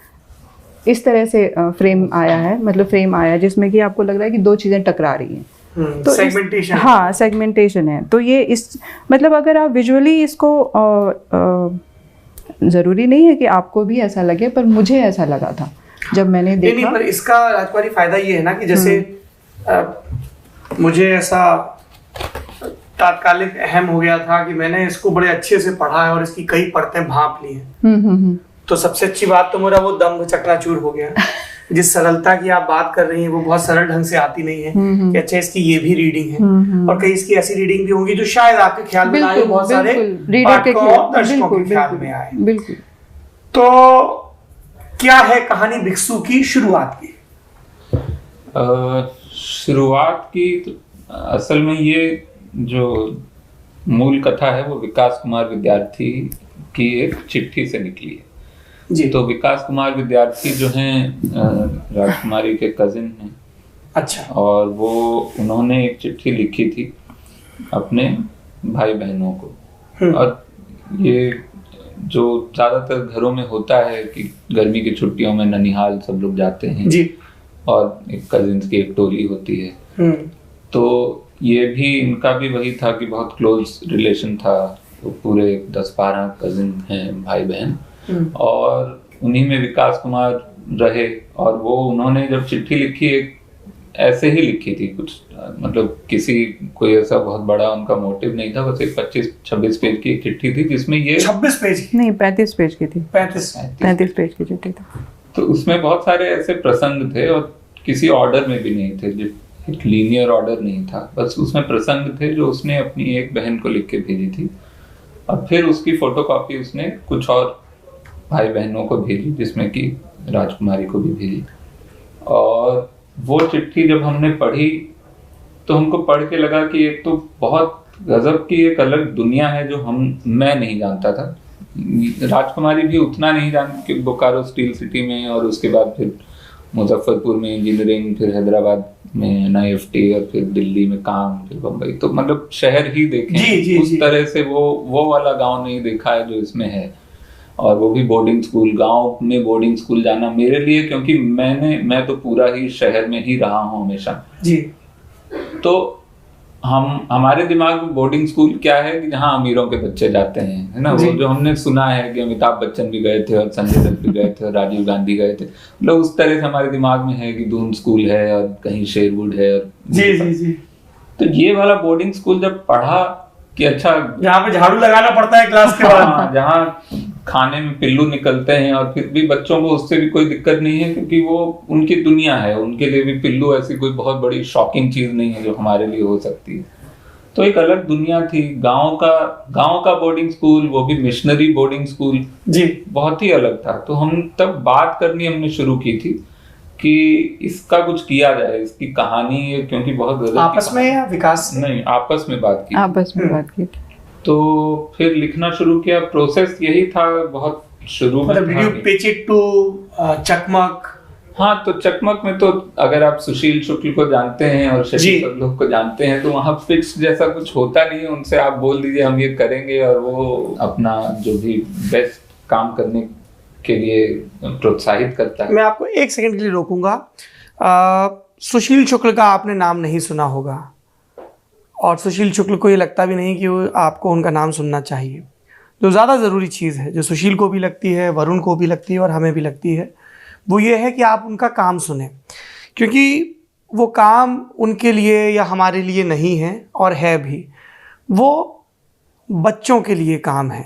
इस तरह से फ्रेम आया है, मतलब फ्रेम आया जिसमें कि आपको लग रहा है कि 2 चीज़ें टकरा रही हैं। तो सेगमेंटेशन, हाँ सेगमेंटेशन है। तो ये इस मतलब अगर आप विजुअली इसको ज़रूरी नहीं है कि आपको भी ऐसा लगे, पर मुझे ऐसा लगा था जब मैंने देखा। नहीं, पर इसका राजकुमारी फायदा ये है ना कि जैसे मुझे ऐसा तात्कालिक अहम हो गया था कि मैंने इसको बड़े अच्छे से पढ़ा है और इसकी कई परतें भांप ली हैं। तो सबसे अच्छी बात तो मेरा वो दम्भ चकनाचूर हो गया। जिस सरलता की आप बात कर रही हैं वो बहुत सरल ढंग से आती नहीं है कि अच्छा इसकी ये भी रीडिंग है, और कई इसकी ऐसी रीडिंग भी होंगी जो शायद आपके ख्याल में आए, बहुत सारे दर्शकों के ख्याल में आए। बिल्कुल। तो क्या है कहानी भिक्षु की शुरुआत की? शुरुआत की असल में ये जो मूल कथा है वो विकास कुमार विद्यार्थी की एक चिट्ठी से निकली है जी। तो विकास कुमार विद्यार्थी जो हैं राजकुमारी के कजिन हैं। अच्छा। और वो उन्होंने एक चिट्ठी लिखी थी अपने भाई बहनों को। और ये जो ज्यादातर घरों में होता है कि गर्मी की छुट्टियों में ननिहाल सब लोग जाते हैं जी। और एक कजिन्स की एक टोली होती है। तो ये भी इनका भी वही था कि बहुत क्लोज रिलेशन था। तो पूरे 10-12 कजिन हैं भाई बहन और उन्हीं में विकास कुमार रहे। और वो उन्होंने जब चिट्ठी लिखी एक ऐसे ही लिखी थी कुछ मतलब किसी कोई ऐसा बहुत बड़ा उनका मोटिव नहीं था। बस एक 25-26 पेज की एक चिट्ठी थी जिसमें ये 26 पेज की नहीं 35 पेज की थी। 35 पेज की चिट्ठी थी। तो उसमें बहुत सारे ऐसे प्रसंग थे और किसी ऑर्डर में भी नहीं थे, जो एक लीनियर ऑर्डर नहीं था। बस उसमें प्रसंग थे जो उसने अपनी एक बहन को लिख के भेजी थी और फिर उसकी फोटोकॉपी उसने कुछ और भाई बहनों को भेजी जिसमें कि राजकुमारी को भी भेजी। और वो चिट्ठी जब हमने पढ़ी तो हमको पढ़ के लगा कि एक तो बहुत गजब की एक अलग दुनिया है जो मैं नहीं जानता था। राजकुमारी भी उतना नहीं जानती, बोकारो स्टील सिटी में और उसके बाद फिर मुजफ्फरपुर में इंजीनियरिंग, फिर हैदराबाद में NIFT और फिर दिल्ली में काम, फिर बम्बई। तो मतलब शहर ही देखे उस तरह से वो वाला गांव नहीं देखा है जो इसमें है। और वो भी बोर्डिंग स्कूल, गांव में बोर्डिंग स्कूल जाना मेरे लिए, क्योंकि मैं तो पूरा ही शहर में ही रहा हूँ हमेशा जी। तो हमारे दिमाग में बोर्डिंग स्कूल क्या है कि जहाँ अमीरों के बच्चे जाते हैं, है ना। वो जो हमने सुना है कि अमिताभ बच्चन भी गए थे और संजय दत्त भी गए थे और राजीव गांधी गए थे, मतलब उस तरह से हमारे दिमाग में है कि दून स्कूल है और कहीं शेरवुड है और जी। तो ये वाला बोर्डिंग स्कूल जब पढ़ा कि अच्छा जहाँ पे झाड़ू लगाना पड़ता है क्लास के बाद, जहाँ खाने में पिल्लू निकलते हैं और फिर भी बच्चों को उससे भी कोई दिक्कत नहीं है क्योंकि वो उनकी दुनिया है, उनके लिए भी पिल्लू ऐसी कोई बहुत बड़ी शॉकिंग चीज नहीं है जो हमारे लिए हो सकती है। तो एक अलग दुनिया थी। गांव का बोर्डिंग स्कूल, वो भी मिशनरी बोर्डिंग स्कूल जी, बहुत ही अलग था। तो हम तब बात करनी हमने शुरू की थी कि इसका कुछ किया जाए, इसकी कहानी है क्योंकि बहुत गजब। आपस में या विकास? नहीं, आपस में बात की। तो फिर लिखना शुरू किया। प्रोसेस यही था बहुत शुरू में। मतलब did you pitch it to Chakmak? हाँ, तो चकमक में तो अगर आप सुशील शुक्ल को जानते हैं और शशि सब लोग को जानते हैं तो वहाँ फिक्स जैसा कुछ होता नहीं है। उनसे आप बोल दीजिए हम ये करेंगे और वो अपना जो भी बेस्ट काम करने के लिए प्रोत्साहित करता है। मैं आपको 1 सेकंड के लिए रोकूंगा। सुशील शुक्ल का आपने नाम नहीं सुना होगा और सुशील शुक्ल को ये लगता भी नहीं कि आपको उनका नाम सुनना चाहिए। जो ज़्यादा ज़रूरी चीज़ है, जो सुशील को भी लगती है, वरुण को भी लगती है और हमें भी लगती है, वो ये है कि आप उनका काम सुने, क्योंकि वो काम उनके लिए या हमारे लिए नहीं है और है भी, वो बच्चों के लिए काम है।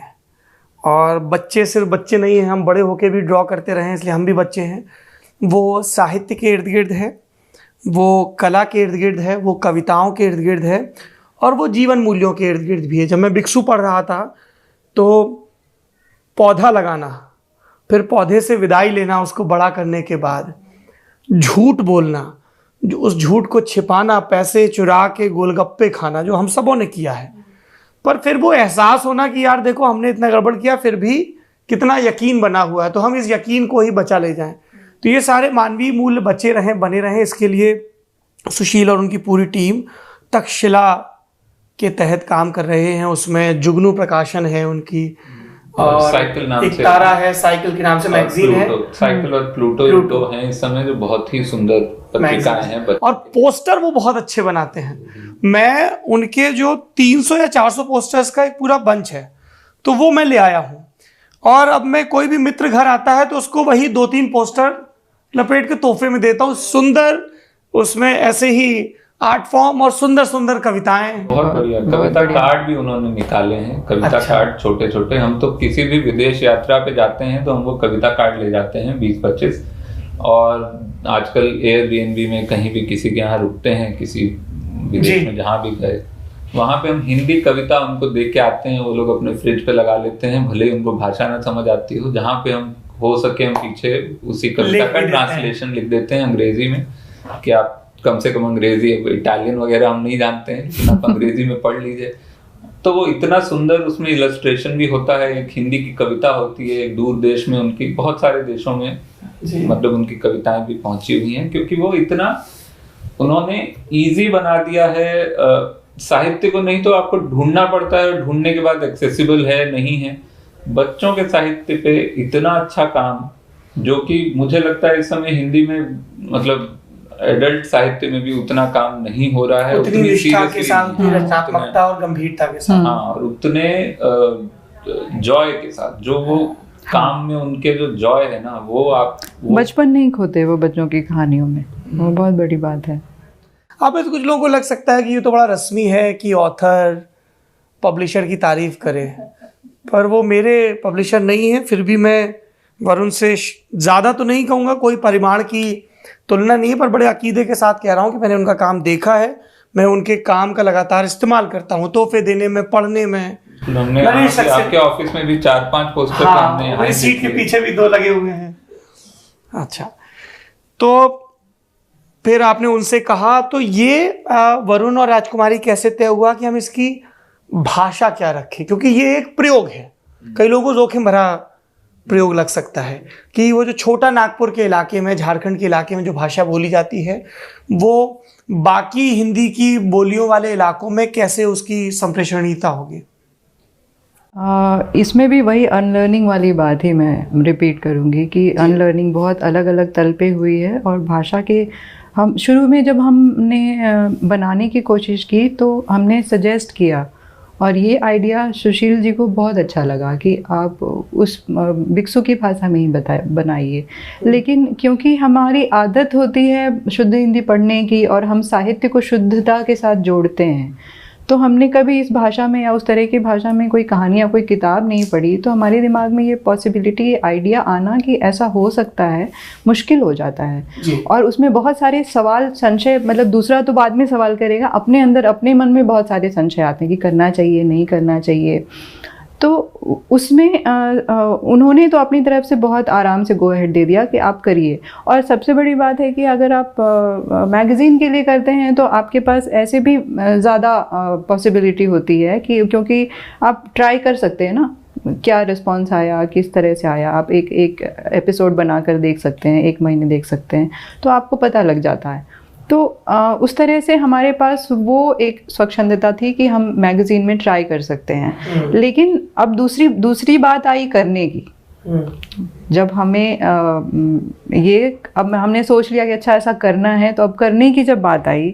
और बच्चे सिर्फ बच्चे नहीं हैं, हम बड़े होके भी ड्रॉ करते रहे इसलिए हम भी बच्चे हैं। वो साहित्य के इर्द गिर्द है, वो कला के इर्द गिर्द है, वो कविताओं के इर्द गिर्द है और वो जीवन मूल्यों के इर्द गिर्द भी है। जब मैं भिक्षु पढ़ रहा था तो पौधा लगाना, फिर पौधे से विदाई लेना उसको बड़ा करने के बाद, झूठ बोलना, जो उस झूठ को छिपाना, पैसे चुरा के गोलगप्पे खाना, जो हम सबों ने किया है, पर फिर वो एहसास होना कि यार देखो हमने इतना गड़बड़ किया फिर भी कितना यकीन बना हुआ है, तो हम इस यकीन को ही बचा ले जाएं। तो ये सारे मानवीय मूल्य बचे रहें, बने रहें, इसके लिए सुशील और उनकी पूरी टीम तक्षशिला के तहत काम कर रहे हैं। उसमें जुगनू प्रकाशन है उनकी और साइकिल नाम एक से तारा है, साइकिल के नाम से मैगजीन है। साइकिल और प्लूटो हैं इस समय जो बहुत ही सुंदर पत्रिकाएं हैं और पोस्टर वो बहुत अच्छे बनाते हैं। मैं उनके जो 300 या 400 पोस्टर्स का एक पूरा बंच है तो वो मैं ले आया हूँ और अब मैं कोई भी मित्र घर आता है तो उसको वही 2-3 पोस्टर लपेट के तोहफे में देता हूँ। सुंदर, उसमें ऐसे ही आर्ट फॉर्म और सुंदर सुंदर कविताएं। बहुत बढ़िया कविता कार्ड भी उन्होंने निकाले हैं। कविता कार्ड छोटे छोटे, हम तो किसी भी विदेश यात्रा पे जाते हैं तो हम वो कविता कार्ड ले जाते हैं 20-25। और आजकल एयरबीएनबी में कहीं भी किसी के यहाँ रुकते हैं, किसी विदेश में जहाँ भी गए, वहाँ पे हम हिंदी कविता उनको दे के आते हैं। वो लोग अपने फ्रिज पे लगा लेते हैं, भले ही उनको भाषा ना समझ आती हो। जहाँ पे हम हो सके हम पीछे उसी कविता का ट्रांसलेशन लिख देते हैं अंग्रेजी में, कि आप कम से कम अंग्रेजी, इटालियन वगैरह हम नहीं जानते हैं, लेकिन आप अंग्रेजी में पढ़ लीजिए। तो वो इतना सुंदर, उसमें इलस्ट्रेशन भी होता है, एक हिंदी की कविता होती है, एक दूर देश में उनकी, बहुत सारे देशों में मतलब उनकी कविताएं भी पहुंची हुई हैं, क्योंकि वो इतना उन्होंने इजी बना दिया है साहित्य को। नहीं तो आपको ढूंढना पड़ता है, ढूंढने के बाद एक्सेसिबल है नहीं है। बच्चों के साहित्य पे इतना अच्छा काम, जो कि मुझे लगता है इस समय हिंदी में मतलब एडल्ट साहित्य में भी उतना काम नहीं हो रहा है, उतनी निष्ठा के साथ, रचनात्मकता और गंभीरता के साथ, हाँ, और उतने जॉय के साथ, जो वो काम में उनके जो जॉय है ना, वो आप बचपन नहीं खोते वो बच्चों की कहानियों में, वो बहुत बड़ी बात है। आप तो कुछ लोगों को लग सकता है कि ये तो बड़ा रस्मी है कि ऑथर पब्लिशर की तारीफ करे, पर वो मेरे पब्लिशर नहीं है। फिर भी मैं वरुण से ज़्यादा तो नहीं कहूँगा, कोई परिमाण की तुलना नहीं है, पर बड़े अकीदे के साथ कह रहा हूँ कि मैंने उनका काम देखा है, मैं उनके काम का लगातार इस्तेमाल करता हूँ, तोहफे देने में, पढ़ने में। हमने आपके ऑफिस में भी 4-5 पोस्टर हमने सीट के पीछे भी 2 लगे हुए हैं। अच्छा, तो फिर आपने उनसे कहा, तो ये वरुण और राजकुमारी कैसे तय हुआ कि हम इसकी भाषा क्या रखें, क्योंकि ये एक प्रयोग है, कई लोगों को जोखिम भरा प्रयोग लग सकता है कि वो जो छोटा नागपुर के इलाके में, झारखंड के इलाके में जो भाषा बोली जाती है, वो बाकी हिंदी की बोलियों वाले इलाकों में कैसे उसकी संप्रेषणीयता होगी। इसमें भी वही अनलर्निंग वाली बात ही मैं रिपीट करूँगी कि अनलर्निंग बहुत अलग अलग तल पे हुई है। और भाषा के हम शुरू में जब हमने बनाने की कोशिश की तो हमने सजेस्ट किया, और ये आइडिया सुशील जी को बहुत अच्छा लगा कि आप उस भिक्षु की भाषा में ही बनाइए। लेकिन क्योंकि हमारी आदत होती है शुद्ध हिंदी पढ़ने की, और हम साहित्य को शुद्धता के साथ जोड़ते हैं, तो हमने कभी इस भाषा में या उस तरह की भाषा में कोई कहानी या कोई किताब नहीं पढ़ी, तो हमारे दिमाग में ये पॉसिबिलिटी, ये आइडिया आना कि ऐसा हो सकता है, मुश्किल हो जाता है। और उसमें बहुत सारे सवाल, संशय, मतलब दूसरा तो बाद में सवाल करेगा, अपने अंदर, अपने मन में बहुत सारे संशय आते हैं कि करना चाहिए, नहीं करना चाहिए। तो उसमें उन्होंने तो अपनी तरफ से बहुत आराम से गो अहेड दे दिया कि आप करिए। और सबसे बड़ी बात है कि अगर आप मैगज़ीन के लिए करते हैं तो आपके पास ऐसे भी ज़्यादा पॉसिबिलिटी होती है कि, क्योंकि आप ट्राई कर सकते हैं ना, क्या रिस्पॉन्स आया, किस तरह से आया, आप एक एपिसोड बनाकर देख सकते हैं, 1 महीने देख सकते हैं, तो आपको पता लग जाता है। तो उस तरह से हमारे पास वो एक स्वच्छंदता थी कि हम मैगज़ीन में ट्राई कर सकते हैं। लेकिन अब दूसरी बात आई करने की। जब हमें अब हमने सोच लिया कि अच्छा ऐसा करना है, तो अब करने की जब बात आई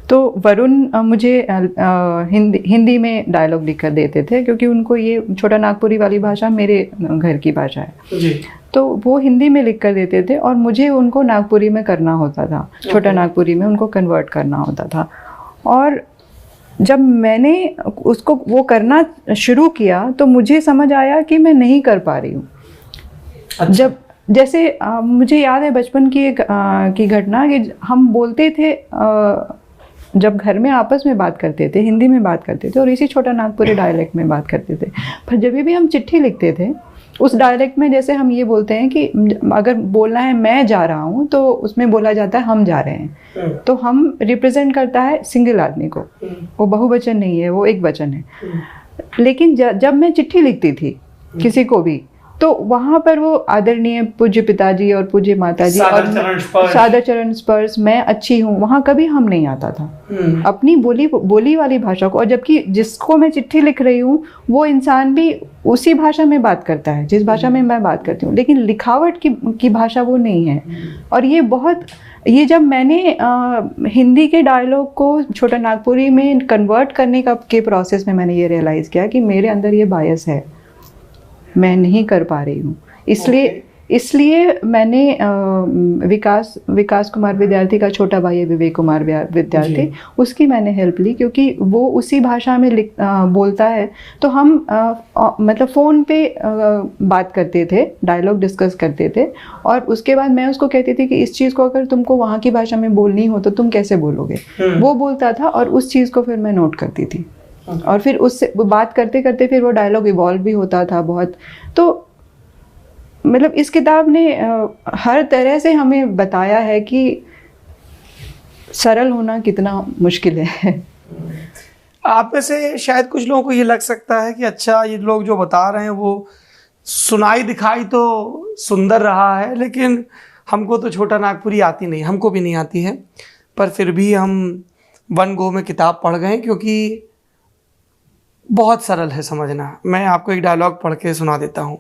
तो वरुण मुझे हिंदी में डायलॉग लिख कर देते थे, क्योंकि उनको ये छोटा नागपुरी वाली भाषा मेरे घर की भाषा है जी। तो वो हिंदी में लिख कर देते थे और मुझे उनको नागपुरी में करना होता था, छोटा नागपुरी में उनको कन्वर्ट करना होता था। और जब मैंने उसको वो करना शुरू किया तो मुझे समझ आया कि मैं नहीं कर पा रही हूँ। अच्छा। जब जैसे मुझे याद है बचपन की घटना कि हम बोलते थे, जब घर में आपस में बात करते थे हिंदी में बात करते थे और इसी छोटा नागपुरी डायलेक्ट में बात करते थे। पर जब भी हम चिट्ठी लिखते थे उस डायलेक्ट में, जैसे हम ये बोलते हैं कि अगर बोलना है मैं जा रहा हूँ तो उसमें बोला जाता है हम जा रहे हैं। तो हम रिप्रेजेंट करता है सिंगल आदमी को, वो बहुवचन नहीं है, वो एक वचन है। लेकिन जब मैं चिट्ठी लिखती थी किसी को भी, तो वहाँ पर वो आदरणीय पूज्य पिताजी और पूज्य माताजी और सादर चरण स्पर्श, मैं अच्छी हूँ, वहाँ कभी हम नहीं आता था अपनी बोली वाली भाषा को। और जबकि जिसको मैं चिट्ठी लिख रही हूँ वो इंसान भी उसी भाषा में बात करता है जिस भाषा में मैं बात करती हूँ, लेकिन लिखावट की भाषा वो नहीं है। और ये जब मैंने हिंदी के डायलॉग को छोटा नागपुरी में कन्वर्ट करने के प्रोसेस में मैंने ये रियलाइज़ किया कि मेरे अंदर ये बायस है, मैं नहीं कर पा रही हूँ। इसलिए मैंने विकास कुमार विद्यार्थी का छोटा भाई है विवेक कुमार विद्यार्थी, उसकी मैंने हेल्प ली, क्योंकि वो उसी भाषा में बोलता है। तो हम मतलब फ़ोन पे बात करते थे, डायलॉग डिस्कस करते थे, और उसके बाद मैं उसको कहती थी कि इस चीज़ को अगर तुमको वहाँ की भाषा में बोलनी हो तो तुम कैसे बोलोगे। वो बोलता था और उस चीज़ को फिर मैं नोट करती थी, और फिर उससे बात करते करते फिर वो डायलॉग इवॉल्व भी होता था बहुत। तो मतलब इस किताब ने हर तरह से हमें बताया है कि सरल होना कितना मुश्किल है। आप में से शायद कुछ लोगों को ये लग सकता है कि अच्छा ये लोग जो बता रहे हैं वो सुनाई दिखाई तो सुंदर रहा है, लेकिन हमको तो छोटा नागपुरी आती नहीं, हमको भी नहीं आती है, पर फिर भी हम वन गो में किताब पढ़ गए क्योंकि बहुत सरल है समझना। मैं आपको एक डायलॉग पढ़ के सुना देता हूँ।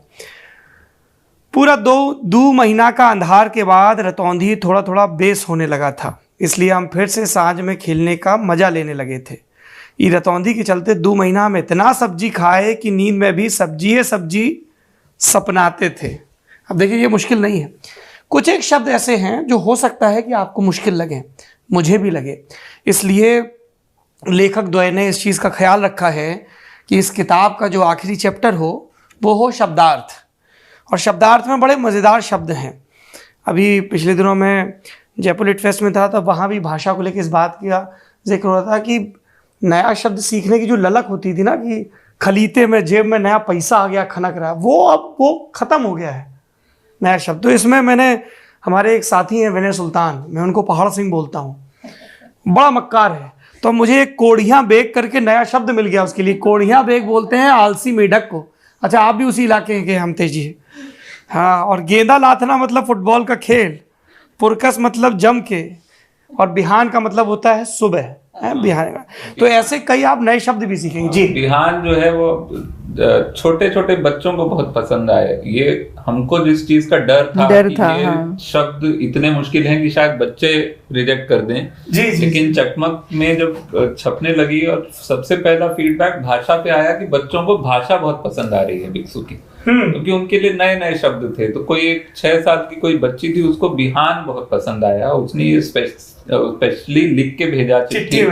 पूरा दो महीना का अंधार के बाद रतौंधी थोड़ा थोड़ा बेस होने लगा था, इसलिए हम फिर से सांझ में खेलने का मजा लेने लगे थे। ये रतौंधी के चलते 2 महीना हम इतना सब्जी खाए कि नींद में भी सब्जी सपनाते थे। अब देखिए ये मुश्किल नहीं है। कुछ एक शब्द ऐसे हैं जो हो सकता है कि आपको मुश्किल लगे, मुझे भी लगे, इसलिए लेखक द्वय ने इस चीज़ का ख्याल रखा है कि इस किताब का जो आखिरी चैप्टर हो वो हो शब्दार्थ, और शब्दार्थ में बड़े मज़ेदार शब्द हैं। अभी पिछले दिनों में जयपुर लिट फेस्ट में था, तब वहाँ भी भाषा को लेकर इस बात का जिक्र हो रहा था कि नया शब्द सीखने की जो ललक होती थी ना, कि खलीते में जेब में नया पैसा आ गया खनक रहा, वो अब वो ख़त्म हो गया है नया शब्द। तो इसमें मैंने, हमारे एक साथी हैं विनय सुल्तान, मैं उनको पहाड़ सिंह बोलता हूँ, बड़ा मक्कार है, तो मुझे एक कोढ़ियाँ बेग करके नया शब्द मिल गया उसके लिए। कोढ़ियाँ बेग बोलते हैं आलसी मेढक को। अच्छा, आप भी उसी इलाके के हम तेजी। हाँ, और गेंदा लाथना मतलब फुटबॉल का खेल, पुरकस मतलब जम के, और बिहान का मतलब होता है सुबह है, बिहान का। तो ऐसे कई आप नए शब्द भी सीखेंगे जी। बिहान जो है वो छोटे छोटे बच्चों को बहुत पसंद आए। ये हमको जिस चीज का डर था कि ये हाँ। शब्द इतने मुश्किल हैं कि शायद बच्चे रिजेक्ट कर दें, लेकिन चकमक में जब छपने लगी और सबसे पहला फीडबैक भाषा पे आया कि बच्चों को भाषा बहुत पसंद आ रही है भिक्षु की, क्योंकि उनके लिए नए नए शब्द थे। तो कोई एक 6 साल की कोई बच्ची थी, उसको बिहान बहुत पसंद आया, उसने ये स्पेशली लिख के भेजा चिट्ठी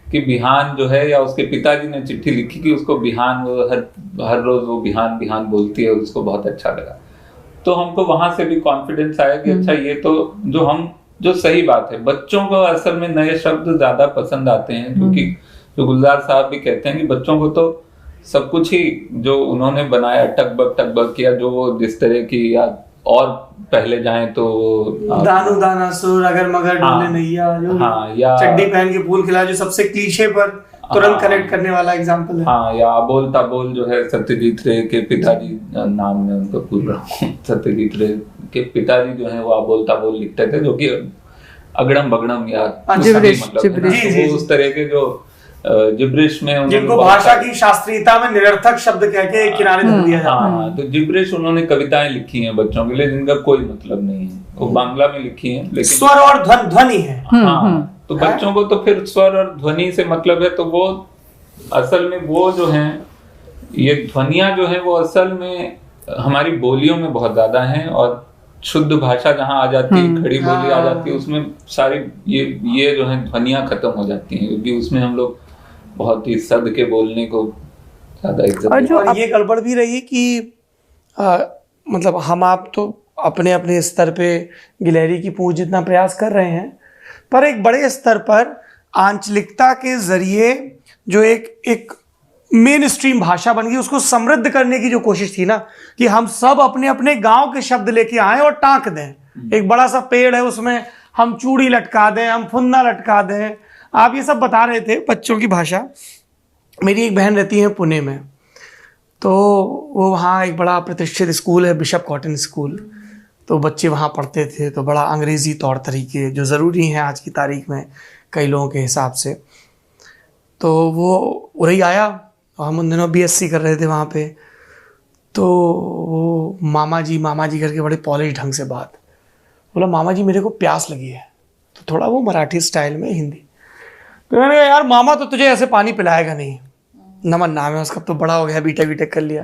कि बिहान जो है, या उसके पिताजी ने चिट्ठी लिखी कि उसको बिहान, वो हर रोज वो बिहान बिहान बोलती है, उसको बहुत अच्छा लगा। तो हमको वहां से भी कॉन्फिडेंस आया कि अच्छा, ये तो जो सही बात है, बच्चों को असल में नए शब्द ज्यादा पसंद आते हैं, क्योंकि जो गुलजार साहब भी कहते हैं कि बच्चों को तो सब कुछ ही जो उन्होंने बनाया टकबक किया, जो वो जिस तरह की, या और पहले जाएं तो दानू दाना सुर अगर मगर डोले नैया, जो या चड्डी पहन के फूल खिला, जो सबसे क्लीशे पर तुरंत कनेक्ट करने वाला एग्जांपल है। हाँ, या अबोल ताबोल जो है सत्यजीत रे के पिताजी, नाम में उनको भूल रहा हूँ, सत्यजीत रे के पिताजी जो है वो अबोल ताबोल लिखते थे, जो कि अगड़म बगड़म या मतलब उस तरह के जो जिब्रिश में, जिनको भाषा की शास्त्रीयता में निरर्थक शब्द कह के किनारे धर दिया जाता है। हाँ, तो जिब्रिश उन्होंने कविताएं लिखी हैं बच्चों के लिए, जिनका कोई मतलब नहीं है, वो बांग्ला में लिखी हैं, लेकिन स्वर और ध्वनि है। हाँ, तो बच्चों को तो फिर स्वर और ध्वनि से मतलब है, तो वो असल में वो जो है, ये ध्वनियां जो है वो असल में हमारी बोलियों में बहुत ज्यादा हैं, और शुद्ध भाषा जहाँ आ जाती है, खड़ी बोली आ जाती है, उसमें सारी ये जो है ध्वनियां खत्म हो जाती हैं, क्योंकि उसमें हम लोग बहुत ही सद के बोलने को ज्यादा इज्जत। और ये गड़बड़ भी रही कि मतलब हम आप तो अपने अपने स्तर पे गिलहरी की पूंछ जितना प्रयास कर रहे हैं, पर एक बड़े स्तर पर आंचलिकता के जरिए जो एक मेन स्ट्रीम भाषा बन गई, उसको समृद्ध करने की जो कोशिश थी ना, कि हम सब अपने अपने गांव के शब्द लेके आए और टाँक दें। एक बड़ा सा पेड़ है, उसमें हम चूड़ी लटका दें, हम फुन्ना लटका दें। आप ये सब बता रहे थे बच्चों की भाषा। मेरी एक बहन रहती है पुणे में, तो वो वहाँ एक बड़ा प्रतिष्ठित स्कूल है, बिशप कॉटन स्कूल, तो बच्चे वहाँ पढ़ते थे, तो बड़ा अंग्रेज़ी तौर तरीके जो ज़रूरी हैं आज की तारीख में कई लोगों के हिसाब से। तो वो उरई आया, और हम उन दिनों BSc कर रहे थे वहाँ पे, तो वो मामा जी करके बड़े पॉलिश ढंग से बात बोला, मामा जी मेरे को प्यास लगी है, तो थोड़ा वो मराठी स्टाइल में हिंदी। तो मैंने कहा यार मामा तो तुझे ऐसे पानी पिलाएगा नहीं, नमन नाम है उसका, तो बड़ा हो गया, बीटेक कर लिया।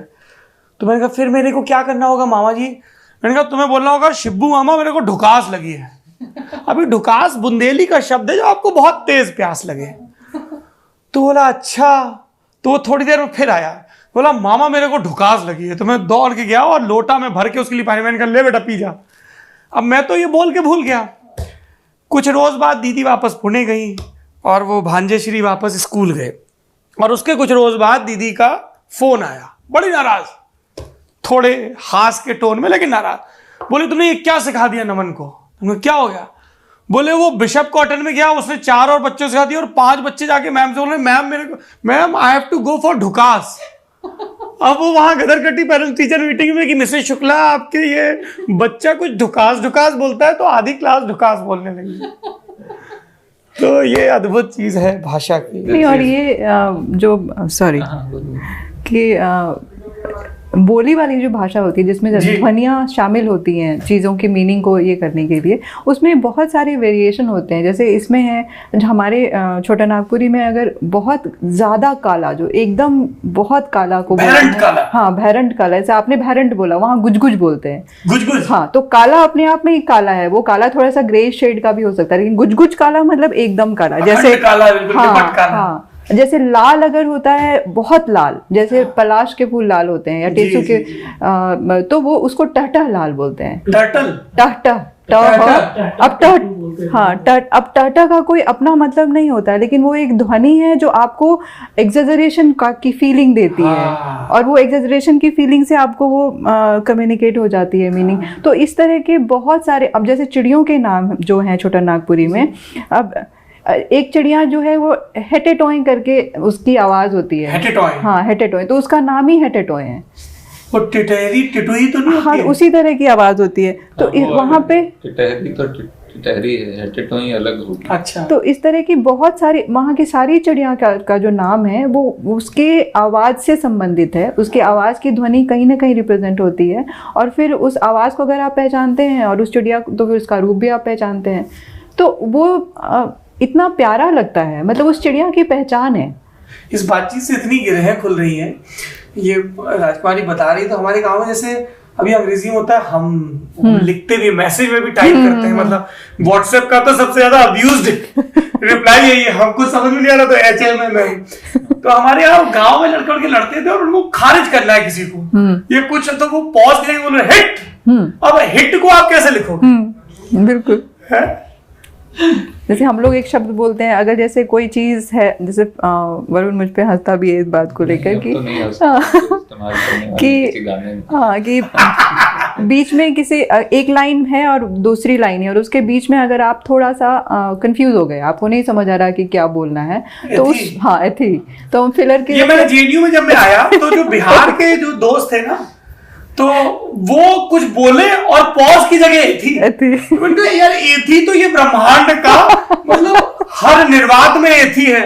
तो मैंने कहा फिर मेरे को क्या करना होगा मामा जी? मैंने कहा तुम्हें बोलना होगा, शिब्बू मामा मेरे को ढुकास लगी है। अभी ढुकास बुंदेली का शब्द है जो आपको बहुत तेज प्यास लगे। तो बोला अच्छा। तो वो थोड़ी देर में फिर आया, बोला मामा मेरे को ढुकास लगी है। तो मैं दौड़ के गया और लोटा में भर के उसके लिए पानी, मैंने कहा ले बेटा पी जा। अब मैं तो ये बोल के भूल गया। कुछ रोज बाद दीदी वापस पुणे गई और वो भांजे श्री वापस स्कूल गए, और उसके कुछ रोज बाद दीदी का फोन आया, बड़ी नाराज, थोड़े हास के टोन में लेकिन नाराज। बोले तुमने ये क्या सिखा दिया नमन को? तुमने क्या हो गया? बोले वो बिशप कॉटन में गया, उसने 4 और बच्चों सिखा दिया और 5 बच्चे जाके मैम से बोल रहे मैम मेरे को, ma'am I have to go for ढुकास। अब वो वहां गदरकट्टी पेरेंट्स टीचर मीटिंग में कि मिसेस शुक्ला आपके ये बच्चा कुछ ढुकास ढुकास बोलता है, तो आधी क्लास ढुकास बोलने लगी। तो ये अद्भुत चीज है भाषा की। नहीं, और ये जो सॉरी कि बोली वाली जो भाषा होती है जिसमें ध्वनियाँ शामिल होती हैं चीज़ों की मीनिंग को ये करने के लिए, उसमें बहुत सारे वेरिएशन होते हैं। जैसे इसमें है हमारे छोटा नागपुरी में अगर बहुत ज़्यादा काला, जो एकदम बहुत काला को भैरंट काला, हाँ भैरंट काला, जैसे आपने भैरंट बोला, वहाँ गुजगुज बोलते हैं। गुजगुज, हाँ, तो काला अपने आप में ही काला है, वो काला थोड़ा सा ग्रे शेड का भी हो सकता है, लेकिन गुजगुज काला मतलब एकदम काला, जैसे काला, हाँ हाँ। जैसे लाल अगर होता है बहुत लाल, जैसे पलाश के फूल लाल होते हैं या टेसू के, तो वो उसको टहटह लाल बोलते हैं। टहटह अब टहटह का कोई अपना मतलब नहीं होता है, लेकिन वो एक ध्वनि है जो आपको एग्जेजरेशन की फीलिंग देती है, और वो एग्जेजरेशन की फीलिंग से आपको वो कम्युनिकेट हो जाती है मीनिंग। तो इस तरह के बहुत सारे, अब जैसे चिड़ियों के नाम जो हैं छोटा नागपुरी में, अब एक चिड़िया जो है वो हेटेटोय करके उसकी आवाज होती है। हेटेटोय, हाँ हेटेटोय, तो उसका नाम ही हेटेटोय है। वो टिटहरी टिटुई तो नहीं हाँ, उसी तरह की आवाज होती है। तो वहाँ पे टिटहरी तो टिटहरी है, हेटेटोय अलग होगी। अच्छा। तो इस तरह की बहुत सारी वहाँ की सारी चिड़िया का जो नाम है वो उसके आवाज से संबंधित है, उसके आवाज की ध्वनि कहीं ना कहीं रिप्रेजेंट होती है, और फिर उस आवाज को अगर आप पहचानते हैं और उस चिड़िया तो फिर उसका रूप भी आप पहचानते हैं, तो वो इतना प्यारा लगता है, मतलब उस चिड़िया की पहचान है। इस बातचीत से इतनी गिरहें खुल रही हैं। ये राजकुमारी बता रही, तो हमारे गांव में जैसे अभी अंग्रेजी में होता है हम लिखते भी, मैसेज में भी टाइप करते हैं, मतलब व्हाट्सएप का तो सबसे ज्यादा अब्यूज्ड रिप्लाई यही है, हमको समझ में नहीं आ रहा तो HM। तो हमारे यहाँ गांव में लड़के लड़ते थे और उनको खारिज करना है किसी को, ये कुछ तो वो पॉज करेंगे, बोल रहे हिट। अब हिट को आप कैसे लिखोगे? बिल्कुल है? जैसे हम लोग एक शब्द बोलते हैं, अगर जैसे कोई चीज है, जैसे वरुण मुझ पे हंसता भी है इस बात को लेकर कि बीच में किसी एक लाइन है और दूसरी लाइन है, और उसके बीच में अगर आप थोड़ा सा कंफ्यूज हो गए, आपको नहीं समझ आ रहा कि क्या बोलना है, तो उस एथी, तो फिलर के, ये मैंने JNU में जब मैं आया तो जो बिहार के जो दोस्त थे ना, तो वो कुछ बोले और पॉज की जगह एथी। उनको यार एथी तो ये ब्रह्मांड का मतलब हर निर्वात में एथी है।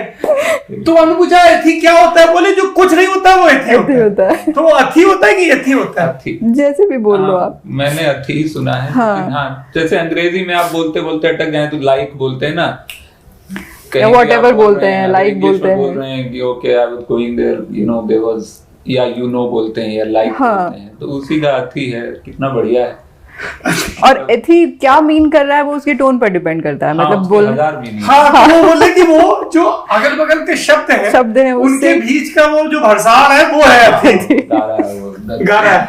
तो हमने पूछा एथी क्या होता है? बोले जो कुछ नहीं होता वो एथी होता है। तो अथी होता है कि एथी होता है? जैसे भी बोल लो आप। मैंने अथी सुना है। हाँ, जैसे अंग्रेजी में आप बोलते बोलते अटक जाए तो लाइक बोलते हैं ना, व्हाटएवर बोलते हैं, लाइक बोलते हैं, बोल रहे हैं कि okay I was going there, you know there was, या यू नो बोलते हैं या लाइक बोलते हैं, तो उसी का अथी है। कितना बढ़िया है। और एथी क्या मीन कर रहा है वो उसके टोन पर डिपेंड करता है, मतलब बोल हाँ, तो वो बोले कि वो जो अगल बगल के शब्द हैं उनके बीच का वो जो भरसार है वो है गारा है।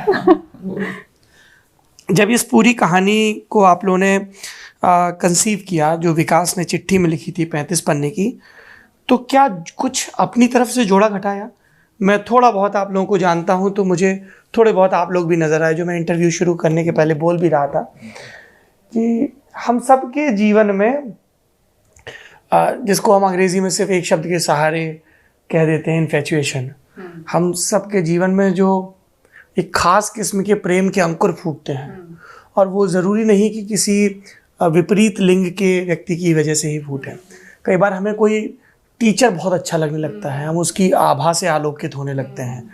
जब इस पूरी कहानी को आप लोगों ने कंसीव किया, जो विकास ने चिट्ठी में लिखी थी 35 पन्ने की, तो क्या कुछ अपनी तरफ से जोड़ा घटाया? मैं थोड़ा बहुत आप लोगों को जानता हूं, तो मुझे थोड़े बहुत आप लोग भी नज़र आए, जो मैं इंटरव्यू शुरू करने के पहले बोल भी रहा था कि हम सब के जीवन में, जिसको हम अंग्रेजी में सिर्फ एक शब्द के सहारे कह देते हैं, इन्फेचुएशन, हम सब के जीवन में जो एक ख़ास किस्म के प्रेम के अंकुर फूटते हैं, और वो ज़रूरी नहीं कि किसी विपरीत लिंग के व्यक्ति की वजह से ही फूटे। कई बार हमें कोई टीचर बहुत अच्छा लगने लगता है, हम उसकी आभा से आलोकित होने लगते हैं,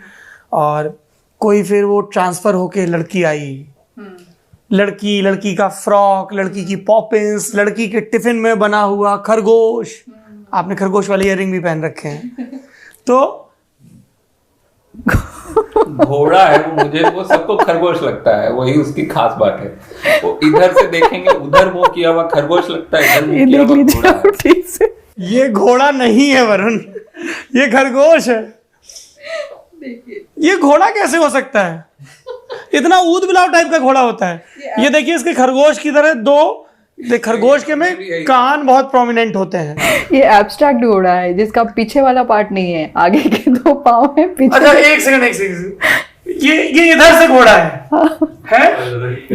और कोई फिर वो ट्रांसफ़र होके लड़की आई, लड़की का फ्रॉक, लड़की की पॉपिंस, लड़की के टिफिन में बना हुआ खरगोश, आपने खरगोश वाले इयररिंग भी पहन रखे हैं, तो घोड़ा है वो, मुझे वो सबको खरगोश लगता है, वही उसकी खास बात है। वो इधर से देखेंगे उधर वो किया हुआ खरगोश लगता है, इधर मुंह किया हुआ घोड़ा है। ये घोड़ा नहीं है वरुण, ये खरगोश है। ये घोड़ा कैसे हो सकता है? इतना ऊद बिलाव टाइप का घोड़ा होता है। ये देखिए, इसके खरगोश की तरह दो खरगोश के में कान बहुत प्रोमिनेंट होते हैं। ये एब्स्ट्रैक्ट घोड़ा है जिसका पीछे वाला पार्ट नहीं है, आगे के 2 पाँव है, पीछे। अच्छा, एक सेकंड, ये इधर से घोड़ा है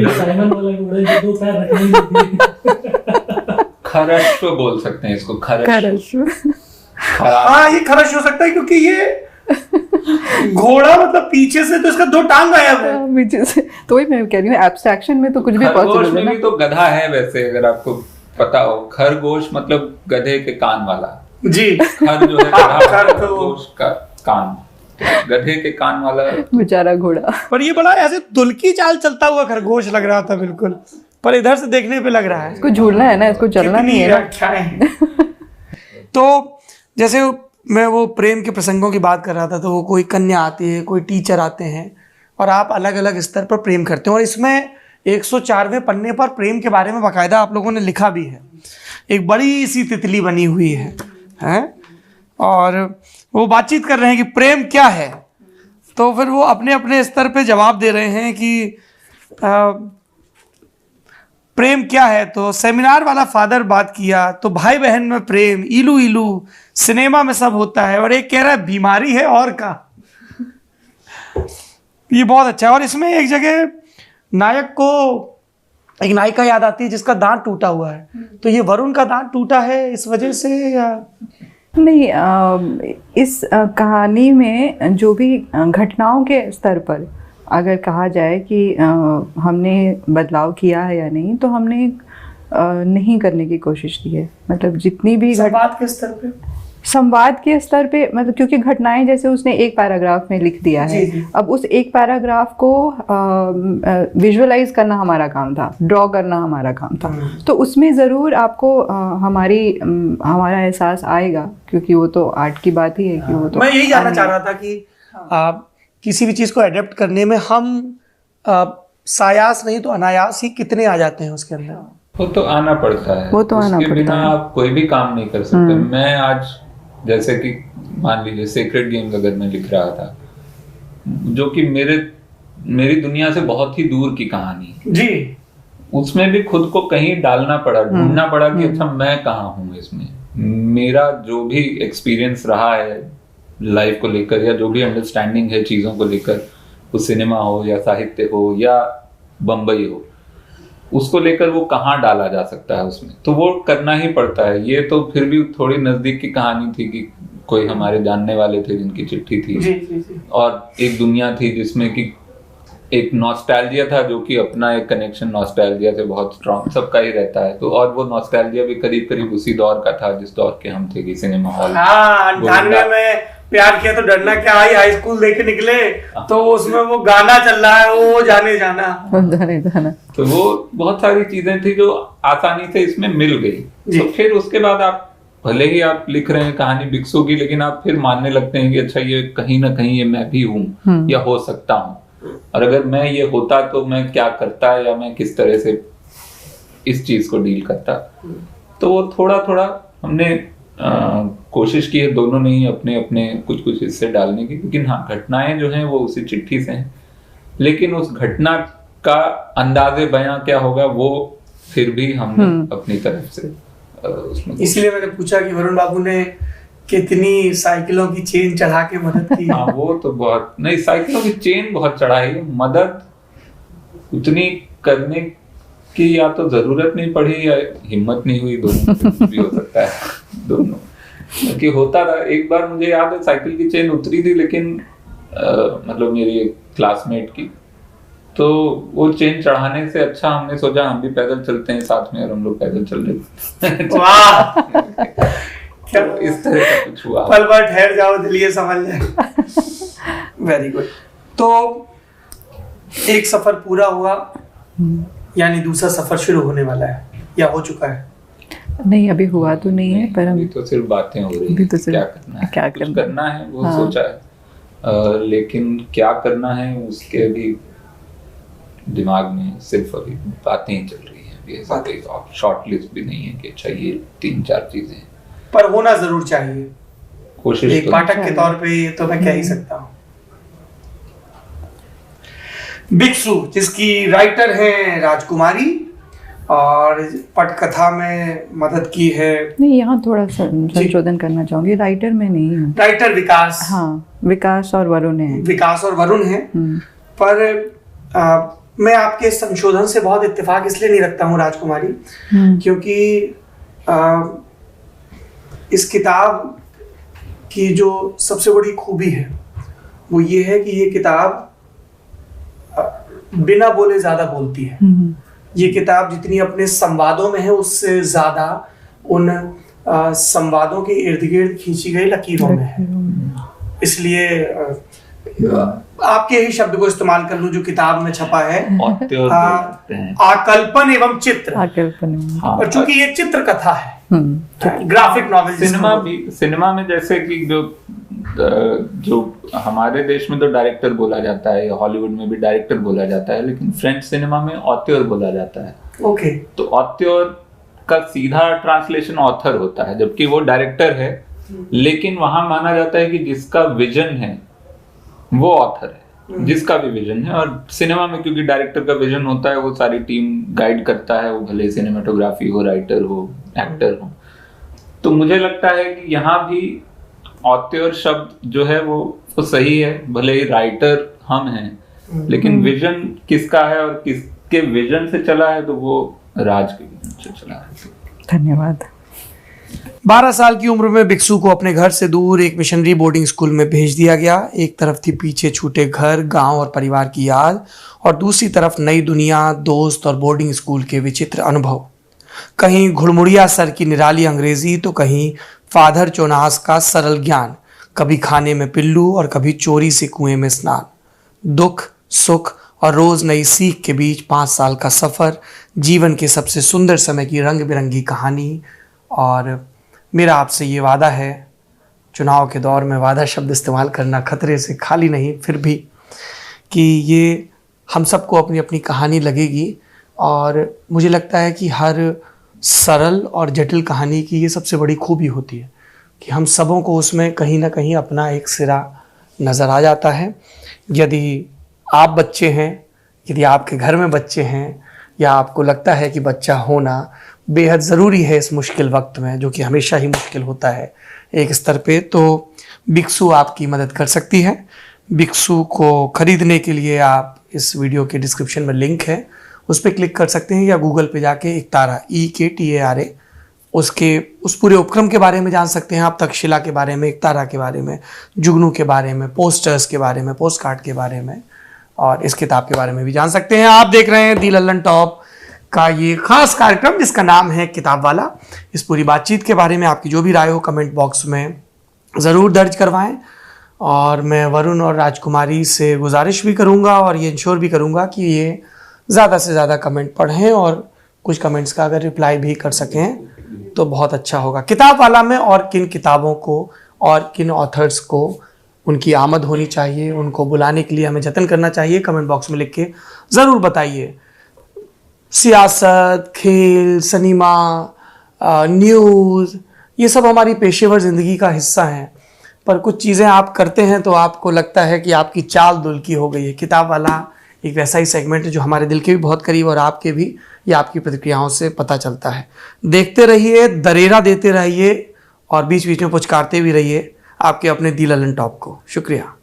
साइमन वाला घोड़ा जो 2 पैर रखने खरश्व बोल सकते हैं इसको, खरश्व। हाँ ये खरश हो सकता है क्योंकि ये घोड़ा मतलब पीछे से तो इसका 2 टांग गायब है। पीछे से, तो वही मैं कह रही हूँ एब्स्ट्रैक्शन में तो कुछ भी खरगोश पॉसिबल है में ना। भी तो गधा है वैसे, अगर आपको पता हो। खरगोश मतलब गधे के कान वाला जी। खर जो है गधा, खरगोश का कान, गधे के कान वाला बेचारा घोड़ा। पर ये बड़ा ऐसे दुल्की चाल चलता हुआ खरगोश लग रहा था बिल्कुल, पर इधर से देखने पे लग रहा है इसको झूलना है ना, इसको चलना नहीं है ना। तो जैसे मैं वो प्रेम के प्रसंगों की बात कर रहा था, तो वो कोई कन्या आती है, कोई टीचर आते हैं, और आप अलग अलग स्तर पर प्रेम करते हैं। और इसमें 104वें पन्ने पर प्रेम के बारे में बाकायदा आप लोगों ने लिखा भी है, एक बड़ी सी तितली बनी हुई है, हैं? और वो बातचीत कर रहे हैं कि प्रेम क्या है। तो फिर वो अपने अपने स्तर पे जवाब दे रहे हैं कि प्रेम क्या है। तो सेमिनार वाला फादर बात किया, तो भाई बहन में प्रेम इलू इलू सिनेमा में सब होता है, और एक कह रहा है बीमारी है और का। ये बहुत अच्छा है। और इसमें एक जगह नायक को एक नायिका याद आती है जिसका दांत टूटा हुआ है, तो ये वरुण का दांत टूटा है इस वजह से या नहीं? इस कहानी में जो भी घटनाओं के स्तर पर अगर कहा जाए कि हमने बदलाव किया है या नहीं, तो हमने नहीं करने की कोशिश की है। मतलब जितनी भी संवाद के स्तर पे, संवाद के स्तर पे, मतलब क्योंकि घटनाएं जैसे उसने एक पैराग्राफ में लिख दिया है, अब उस एक पैराग्राफ को विजुअलाइज करना हमारा काम था, ड्रॉ करना हमारा काम था। तो उसमें ज़रूर आपको हमारा एहसास आएगा, क्योंकि वो तो आर्ट की बात ही है कि वो तो। मैं यही जानना चाह रहा था कि किसी भी चीज़ को एडेप्ट करने में हम सायास नहीं तो अनायास ही कितने आ जाते हैं उसके अंदर। वो तो आना पड़ता है, वो तो आना उसके पड़ता बिना है। आप कोई भी काम नहीं कर सकते। मैं आज जैसे कि मान लीजिए सेक्रेड गेम्स अगर मैं लिख रहा था, जो कि मेरी दुनिया से बहुत ही दूर की कहानी जी, उसमें भी खुद को कहीं डालना पड़ा, ढूंढना पड़ा कि अच्छा मैं कहाँ हूँ इसमें। मेरा जो भी एक्सपीरियंस रहा है लाइफ को लेकर, या जो भी अंडरस्टैंडिंग है चीजों को लेकर, वो सिनेमा हो या साहित्य हो या बम्बई हो, उसको लेकर वो कहाँ डाला जा सकता है उसमें, तो वो करना ही पड़ता है। ये तो फिर भी थोड़ी नजदीक की कहानी थी कि कोई हमारे जानने वाले थे जिनकी चिट्ठी थी, जी। और एक दुनिया थी जिसमें कि एक नॉस्टैल्जिया था, जो कि अपना एक कनेक्शन नॉस्टैल्जिया से बहुत स्ट्रॉन्ग सबका ही रहता है। तो और वो नॉस्टैल्जिया भी करीब करीब उसी दौर का था जिस दौर के हम थे कि सिनेमा हॉल। हाँ, 98 में प्यार किया तो डरना क्या, आई हाई स्कूल देखे निकले तो उसमें वो गाना चल रहा है, वो जाने जाना। तो वो बहुत सारी चीजें थी जो आसानी से इसमें मिल गई। तो फिर उसके बाद आप भले ही आप लिख रहे हैं कहानी बिक्सो की, लेकिन आप फिर मानने लगते हैं कि अच्छा ये कहीं ना कहीं ये मैं भी हूँ या हो सकता हूँ, और अगर मैं ये होता तो मैं क्या करता, या मैं किस तरह से इस चीज को डील करता। तो वो थोड़ा थोड़ा हमने कोशिश की है, दोनों ने ही अपने अपने कुछ कुछ हिस्से डालने की। लेकिन हाँ, घटनाएं जो हैं वो उसी चिट्ठी से हैं, लेकिन उस घटना का अंदाजे बयां क्या होगा वो फिर भी हमने अपनी तरफ से उसमें। इसलिए मैंने पूछा कि वरुण बाबू ने कितनी साइकिलों की चेन चढ़ा के मदद की। हाँ, वो तो बहुत नहीं, साइकिलों की चेन बहुत चढ़ाई, मदद उतनी करने की या तो जरूरत नहीं पड़ी या हिम्मत नहीं हुई, दोनों भी हो सकता है, दोनों। क्योंकि होता था, एक बार मुझे याद है साइकिल की चेन उतरी थी, लेकिन मतलब मेरी एक क्लासमेट की, तो वो चेन चढ़ाने से अच्छा हमने सोचा हम भी पैदल चलते हैं साथ में, और हम लोग पैदल चल रहे थे। वाह, क्या इस तरह का कुछ हुआ। पल भर ठहर जाओ, दिल ये समझ जाए। Very good. तो एक सफर पूरा हुआ, यानी दूसरा सफर शुरू होने वाला है या हो चुका है? नहीं, अभी हुआ तो नहीं है, पर हम तो सिर्फ बातें हो रही हैं, तो क्या करना है, क्या कुछ करना है वो सोचा है, लेकिन क्या करना है उसके अभी दिमाग में सिर्फ अभी बातें ही चल रही हैं। ये सारे शॉर्ट लिस्ट भी नहीं है कि अच्छा ये 3-4 चीजें, पर होना जरूर चाहिए। कोशिश एक पाठक के तौर पे ये तो मैं कह ही सकता हूँ। बिक्सु, जिसकी राइटर हैं राजकुमारी, और पटकथा में मदद की है। नहीं, यहाँ थोड़ा संशोधन करना चाहूंगी, राइटर में नहीं हूँ, राइटर विकास। हाँ, विकास और वरुण है। विकास और वरुण है। पर मैं आपके संशोधन से बहुत इत्तेफाक इसलिए नहीं रखता हूँ राजकुमारी, क्योंकि इस किताब की जो सबसे बड़ी खूबी है वो ये है कि ये किताब बिना बोले ज्यादा बोलती है। ये किताब जितनी अपने संवादों में है उससे ज्यादा उन संवादों के इर्द गिर्द खींची गई लकीरों में है। इसलिए आपके ही शब्द को इस्तेमाल कर लूं जो किताब में छपा है, आकल्पन एवं चित्र। और चूंकि ये चित्र कथा है, ग्राफिक नॉवेल, सिनेमा में जैसे कि जो हमारे देश में तो डायरेक्टर बोला जाता है, हॉलीवुड में भी डायरेक्टर बोला जाता है, लेकिन फ्रेंच सिनेमा में ऑथर बोला जाता है। ओके। तो ऑथर का सीधा ट्रांसलेशन ऑथर होता है, जबकि वो डायरेक्टर है, लेकिन वहां माना जाता है कि जिसका विजन है वो ऑथर है, जिसका भी विजन है। और सिनेमा में क्योंकि डायरेक्टर का विजन होता है, वो सारी टीम गाइड करता है, वो भले सिनेमेटोग्राफी हो, राइटर हो, एक्टर हो। तो मुझे लगता है कि यहाँ भी ऑथर शब्द जो है वो सही है, भले ही राइटर हम हैं, लेकिन विजन किसका है और किसके विजन से चला है, तो वो राज के विजन से चला है। धन्यवाद। 12 साल की उम्र में भिक्षु को अपने घर से दूर एक मिशनरी बोर्डिंग स्कूल में भेज दिया गया। एक तरफ थी पीछे छूटे घर, गांव और परिवार की याद, और दूसरी तरफ नई दुनिया, दोस्त और बोर्डिंग स्कूल के विचित्र अनुभव। कहीं घुड़मुड़िया सर की निराली अंग्रेजी, तो कहीं फादर चोनास का सरल ज्ञान, कभी खाने में पिल्लू और कभी चोरी से कुएं में स्नान। दुख, सुख और रोज नई सीख के बीच 5 साल का सफर, जीवन के सबसे सुंदर समय की रंग बिरंगी कहानी। और मेरा आपसे ये वादा है, चुनाव के दौर में वादा शब्द इस्तेमाल करना खतरे से खाली नहीं, फिर भी, कि ये हम सबको अपनी अपनी कहानी लगेगी। और मुझे लगता है कि हर सरल और जटिल कहानी की ये सबसे बड़ी खूबी होती है कि हम सबों को उसमें कहीं ना कहीं अपना एक सिरा नज़र आ जाता है। यदि आप बच्चे हैं, यदि आपके घर में बच्चे हैं, या आपको लगता है कि बच्चा होना बेहद ज़रूरी है इस मुश्किल वक्त में, जो कि हमेशा ही मुश्किल होता है एक स्तर पे, तो भिक्षु आपकी मदद कर सकती है। भिक्षु को खरीदने के लिए आप इस वीडियो के डिस्क्रिप्शन में लिंक है, उस पर क्लिक कर सकते हैं, या गूगल पे जाके एकतारा EKTARA उस पूरे उपक्रम के बारे में जान सकते हैं आप, तक्षशिला के बारे में, एकतारा के बारे में, जुगनू के बारे में, पोस्टर्स के बारे में, पोस्ट कार्ड के बारे में, और इस किताब के बारे में भी जान सकते हैं। आप देख रहे हैं दी लल्लन टॉप का ये खास कार्यक्रम जिसका नाम है किताब वाला। इस पूरी बातचीत के बारे में आपकी जो भी राय हो कमेंट बॉक्स में ज़रूर दर्ज करवाएं, और मैं वरुण और राजकुमारी से गुजारिश भी करूंगा और ये इंश्योर भी करूंगा कि ये ज़्यादा से ज़्यादा कमेंट पढ़ें, और कुछ कमेंट्स का अगर रिप्लाई भी कर सकें तो बहुत अच्छा होगा। किताब वाला में और किन किताबों को और किन ऑथर्स को उनकी आमद होनी चाहिए, उनको बुलाने के लिए हमें जतन करना चाहिए, कमेंट बॉक्स में लिख के ज़रूर बताइए। सियासत, खेल, सिनेमा, न्यूज़, ये सब हमारी पेशेवर ज़िंदगी का हिस्सा हैं, पर कुछ चीज़ें आप करते हैं तो आपको लगता है कि आपकी चाल दुल्की हो गई है। किताब वाला एक वैसा ही सेगमेंट है जो हमारे दिल के भी बहुत करीब, और आपके भी, ये आपकी प्रतिक्रियाओं से पता चलता है। देखते रहिए, दरेरा देते रहिए, और बीच बीच में पुचकारते भी रहिए आपके अपने दी लल्लन टॉप को। शुक्रिया।